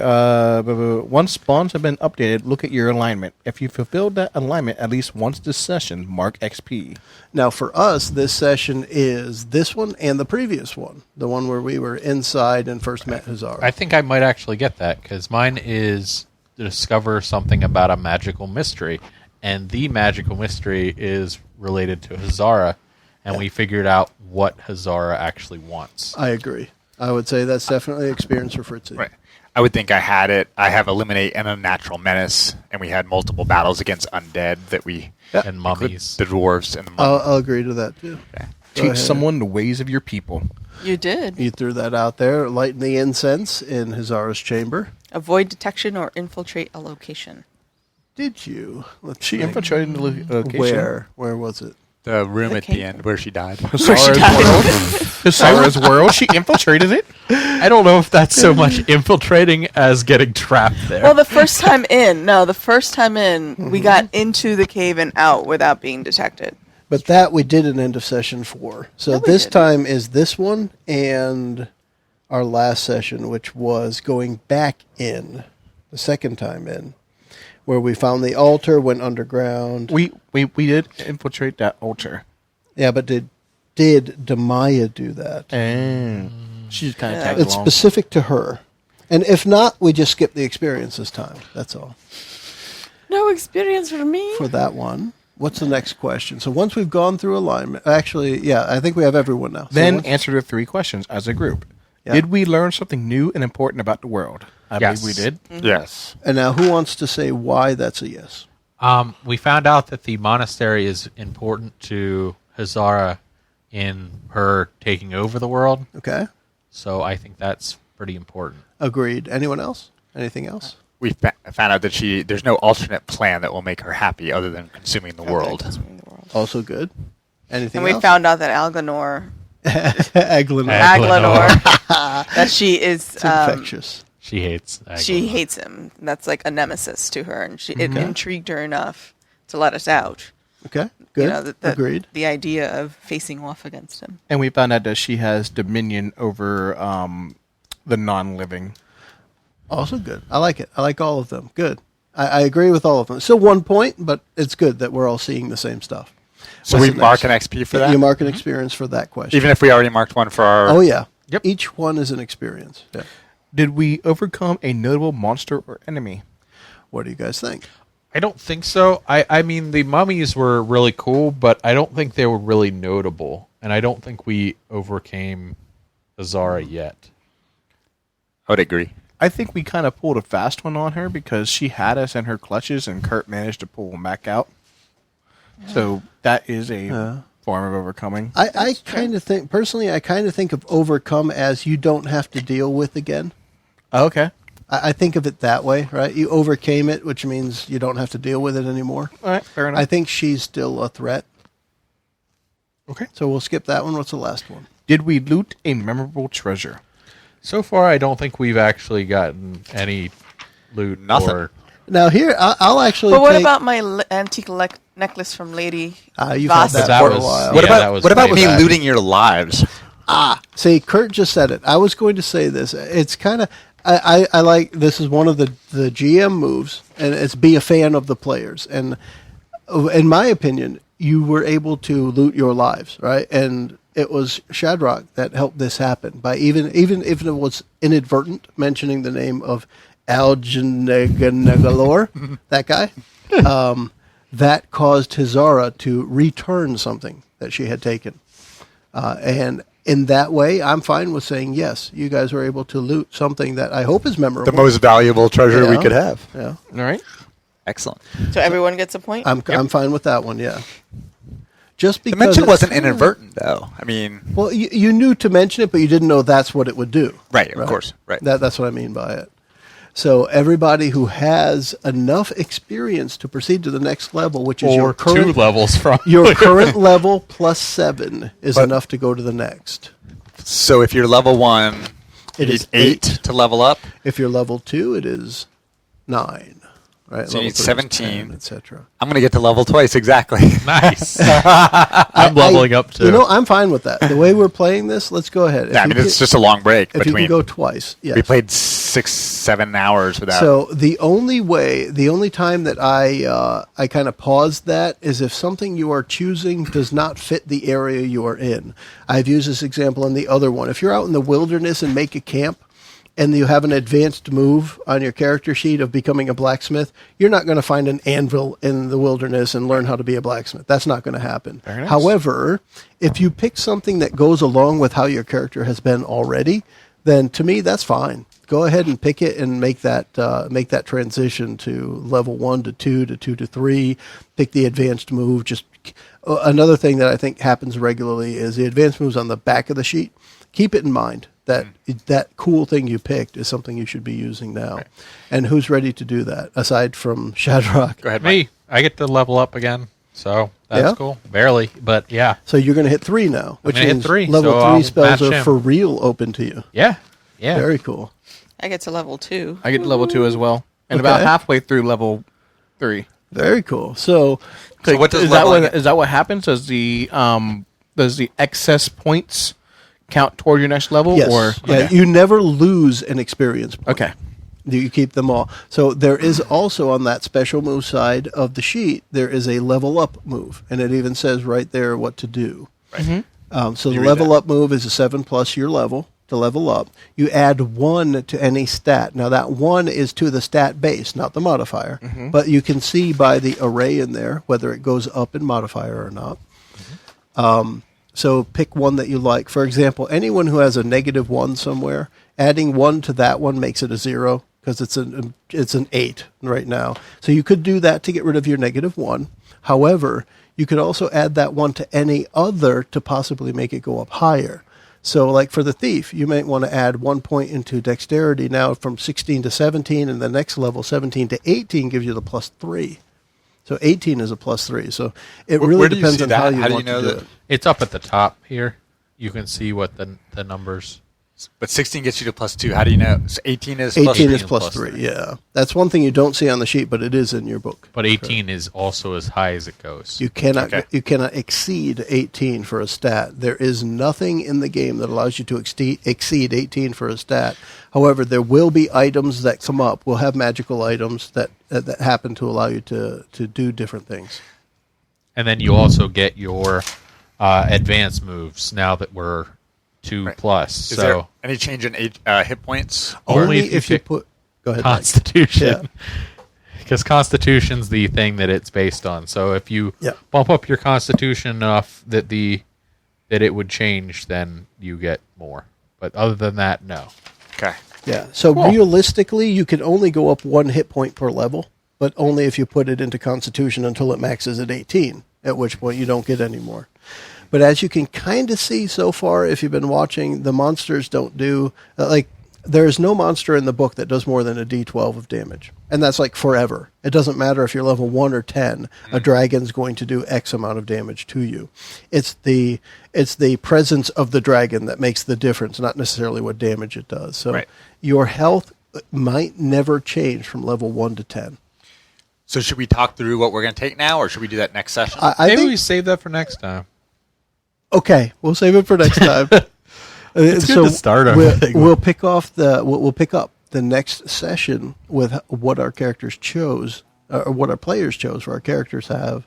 once bonds have been updated, look at your alignment. If you fulfilled that alignment at least once this session, mark XP. Now, for us, this session is this one and the previous one, the one where we were inside and first met Hisara. I think I might actually get that, because mine is to discover something about a magical mystery, and the magical mystery is related to Hisara, and we figured out what Hisara actually wants. I agree. I would say that's definitely experience for Fritzy. Right. I would think I had it. I have Eliminate and Unnatural Menace, and we had multiple battles against undead that we... And mummies. The dwarves and the mummies. I'll agree to that, too. Okay. Teach someone the ways of your people. You did. You threw that out there. Lighten the incense in Hisara's chamber. Avoid detection or infiltrate a location. Did you? Let's She think. infiltrated the location. Where? Where was it? The room The at the cave. end where she died. Hisara's world. She infiltrated it. I don't know if that's so much infiltrating as getting trapped there. Well, the first time in, we got into the cave and out without being detected. But that we did an end of session for. So No, we this didn't. time is this one and our last session, which was going back in, the second time in, where we found the altar, went underground. We did infiltrate that altar. Yeah, but did Demaya do that? And she's kind of tagged It's along. specific to her. And if not, we just skip the experience this time. That's all. No experience for me. For that one. What's the next question? So once we've gone through alignment, actually, yeah, I think we have everyone now. So Then once- answer the 3 questions as a group. Yeah. Did we learn something new and important about the world? I Yes. believe we did. Yes. And now who wants to say why that's a yes? We found out that the monastery is important to Hisara in her taking over the world, Okay. so I think that's pretty important. Agreed. Anyone else? Anything else? We found out that there's no alternate plan that will make her happy other than consuming the world. Also good. Anything And we else? found out that Alganor, Aglanor. that she is, It's infectious. She hates. she hates him. That's like a nemesis to her, and it intrigued her enough to let us out. Okay. Good. You know, Agreed. The idea of facing off against him. And we found out that she has dominion over the non-living. Also good. I like it. I like all of them. Good. I agree with all of them. Still 1 point, but it's good that we're all seeing the same stuff. So What's we the mark an next? XP for that? You mark an experience for that question. Even if we already marked one for our... Oh, yeah. Yep. Each one is an experience. Yeah. Did we overcome a notable monster or enemy? What do you guys think? I don't think so. I mean, the mummies were really cool, but I don't think they were really notable, and I don't think we overcame Hisara yet. I would agree. I think we kind of pulled a fast one on her because she had us in her clutches and Kurt managed to pull him back out. So that is a form of overcoming. I kind of think, personally, I kind of think of overcome as you don't have to deal with again. Okay. I think of it that way, right? You overcame it, which means you don't have to deal with it anymore. All right. Fair enough. I think she's still a threat. Okay. So we'll skip that one. What's the last one? Did we loot a memorable treasure? So far, I don't think we've actually gotten any loot. Nothing. Or Now here, I'll actually. But what take- about my antique necklace from Lady You've had Vasa? that for a while. What Yeah, that was about way me back. looting your lives? See, Kurt just said it. I was going to say this. It's kind of. I like this is one of the GM moves, and it's be a fan of the players. And in my opinion, you were able to loot your lives, right? And it was Shadrach that helped this happen by even if it was inadvertent mentioning the name of Algenegalor, that guy, that caused Hisara to return something that she had taken. And in that way, I'm fine with saying, yes, you guys were able to loot something that I hope is memorable. The most valuable treasure we could have. Yeah. All right. Excellent. So everyone gets a point? I'm fine with that one, yeah. Just The because mention wasn't inadvertent, though. I mean... Well, you knew to mention it, but you didn't know that's what it would do. Right, of course. Right. That's what I mean by it. So everybody who has enough experience to proceed to the next level, which is your current 2 levels from your current level plus 7 is enough to go to the next. So if you're level 1, It you is need 8 to level up. If you're level 2, it is 9. Right? So you need 17. etc. I'm going to get to level twice, exactly. Nice. I'm leveling up too. You know, I'm fine with that. The way we're playing this, let's go ahead. Yeah, I mean, it's just a long break if between... you can go twice, yes. We played 6-7 hours without... So the only time that I kind of pause that is if something you are choosing does not fit the area you are in. I've used this example in the other one. If you're out in the wilderness and make a camp, and you have an advanced move on your character sheet of becoming a blacksmith, you're not going to find an anvil in the wilderness and learn how to be a blacksmith. That's not going to happen. Nice. However, if you pick something that goes along with how your character has been already, then to me, that's fine. Go ahead and pick it and make that transition to level 1 to 2 to 2 to 3. Pick the advanced move. Just another thing that I think happens regularly is the advanced moves on the back of the sheet. Keep it in mind. That cool thing you picked is something you should be using now. Right. And who's ready to do that, aside from Shadrach? Go ahead, Me. Mike. I get to level up again, so that's cool. Barely, but yeah. So you're going to hit 3 now, which means hit 3, level so 3 I'll spells match are him. for real open to you. Yeah. Yeah. Very cool. I get to level 2. I get to level 2 as well, and Okay. about halfway through level 3. Very cool. So what does is that leveling- what is that what happens? Does the excess points count toward your next level? yes, Or yeah, you never lose an experience point. okay. You keep them all. So there is also on that special move side of the sheet, there is a level up move, and it even says right there what to do. Right. So the read level that. up move is a 7 plus your level to level up. You add 1 to any stat. Now that 1 is to the stat base, not the modifier. But you can see by the array in there whether it goes up in modifier or not. So pick one that you like. For example, anyone who has a -1 somewhere, adding 1 to that one makes it a 0 because it's an 8 right now. So you could do that to get rid of your -1. However, you could also add that 1 to any other to possibly make it go up higher. So like for the thief, you might want to add 1 point into dexterity now from 16 to 17, and the next level, 17 to 18, gives you the +3. So 18 is a +3. So it really Where do you depends see on that? how you How do you want know to do that? it. It's up at the top here. You can see what the numbers. But 16 gets you to +2. How do you know? So 18 is 18 is plus +3, three. yeah. That's one thing you don't see on the sheet, but it is in your book. But 18 is also as high as it goes. You cannot Okay. you cannot exceed 18 for a stat. There is nothing in the game that allows you to exceed 18 for a stat. However, there will be items that come up. We'll have magical items that happen to allow you to do different things. And then you also get your advanced moves now that we're 2 plus. Is So there any change in hit points? Only Only if you if you pick put. Go ahead. Mike. Constitution. Because Constitution's the thing that it's based on. So if you Yeah. bump up your Constitution enough that it would change, then you get more. But other than that, no. Okay. Yeah. So realistically, you can only go up 1 hit point per level, but only if you put it into Constitution until it maxes at 18, at which point you don't get any more. But as you can kind of see so far, if you've been watching, the monsters don't do, there is no monster in the book that does more than a d12 of damage. And that's like forever. It doesn't matter if you're level 1 or 10, a dragon's going to do X amount of damage to you. It's the presence of the dragon that makes the difference, not necessarily what damage it does. So Right. your health might never change from level 1 to 10. So should we talk through what we're going to take now, or should we do that next session? I Maybe think, we save that for next time. okay, we'll save it for next time. It's good to start everything. We'll pick up the next session with what our characters chose or what our players chose for our characters to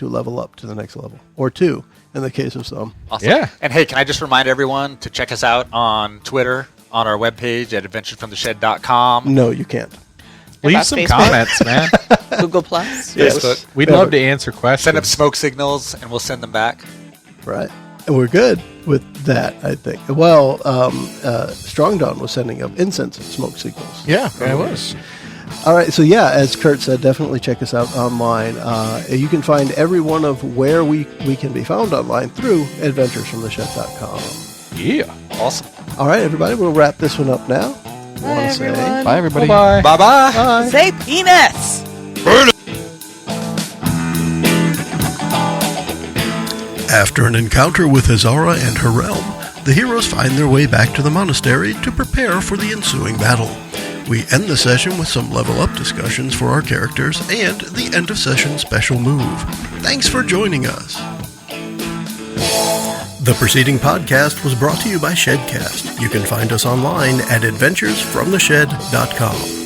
level up to the next level, or 2 in the case of some. Awesome. Yeah. And hey, can I just remind everyone to check us out on Twitter, on our webpage at adventuresfromtheshed.com. No, you can't. Leave About some Facebook? comments, man. Google Plus. Facebook. We'd Yeah, love but- to answer questions. Send up smoke signals, and we'll send them back. Right. And we're good with that, I think. Well, Strong Dawn was sending up incense and smoke signals. Yeah, it was. All right, so yeah, as Kurt said, definitely check us out online. You can find every one of where we can be found online through adventuresfromtheshed.com. Yeah. Awesome. All right, everybody, we'll wrap this one up now. Wanna say everyone. Bye, everybody. Bye-bye. Bye-bye. bye. Say penis. After an encounter with Hisara and her realm, the heroes find their way back to the monastery to prepare for the ensuing battle. We end the session with some level up discussions for our characters and the end of session special move. Thanks for joining us. The preceding podcast was brought to you by Shedcast. You can find us online at adventuresfromtheshed.com.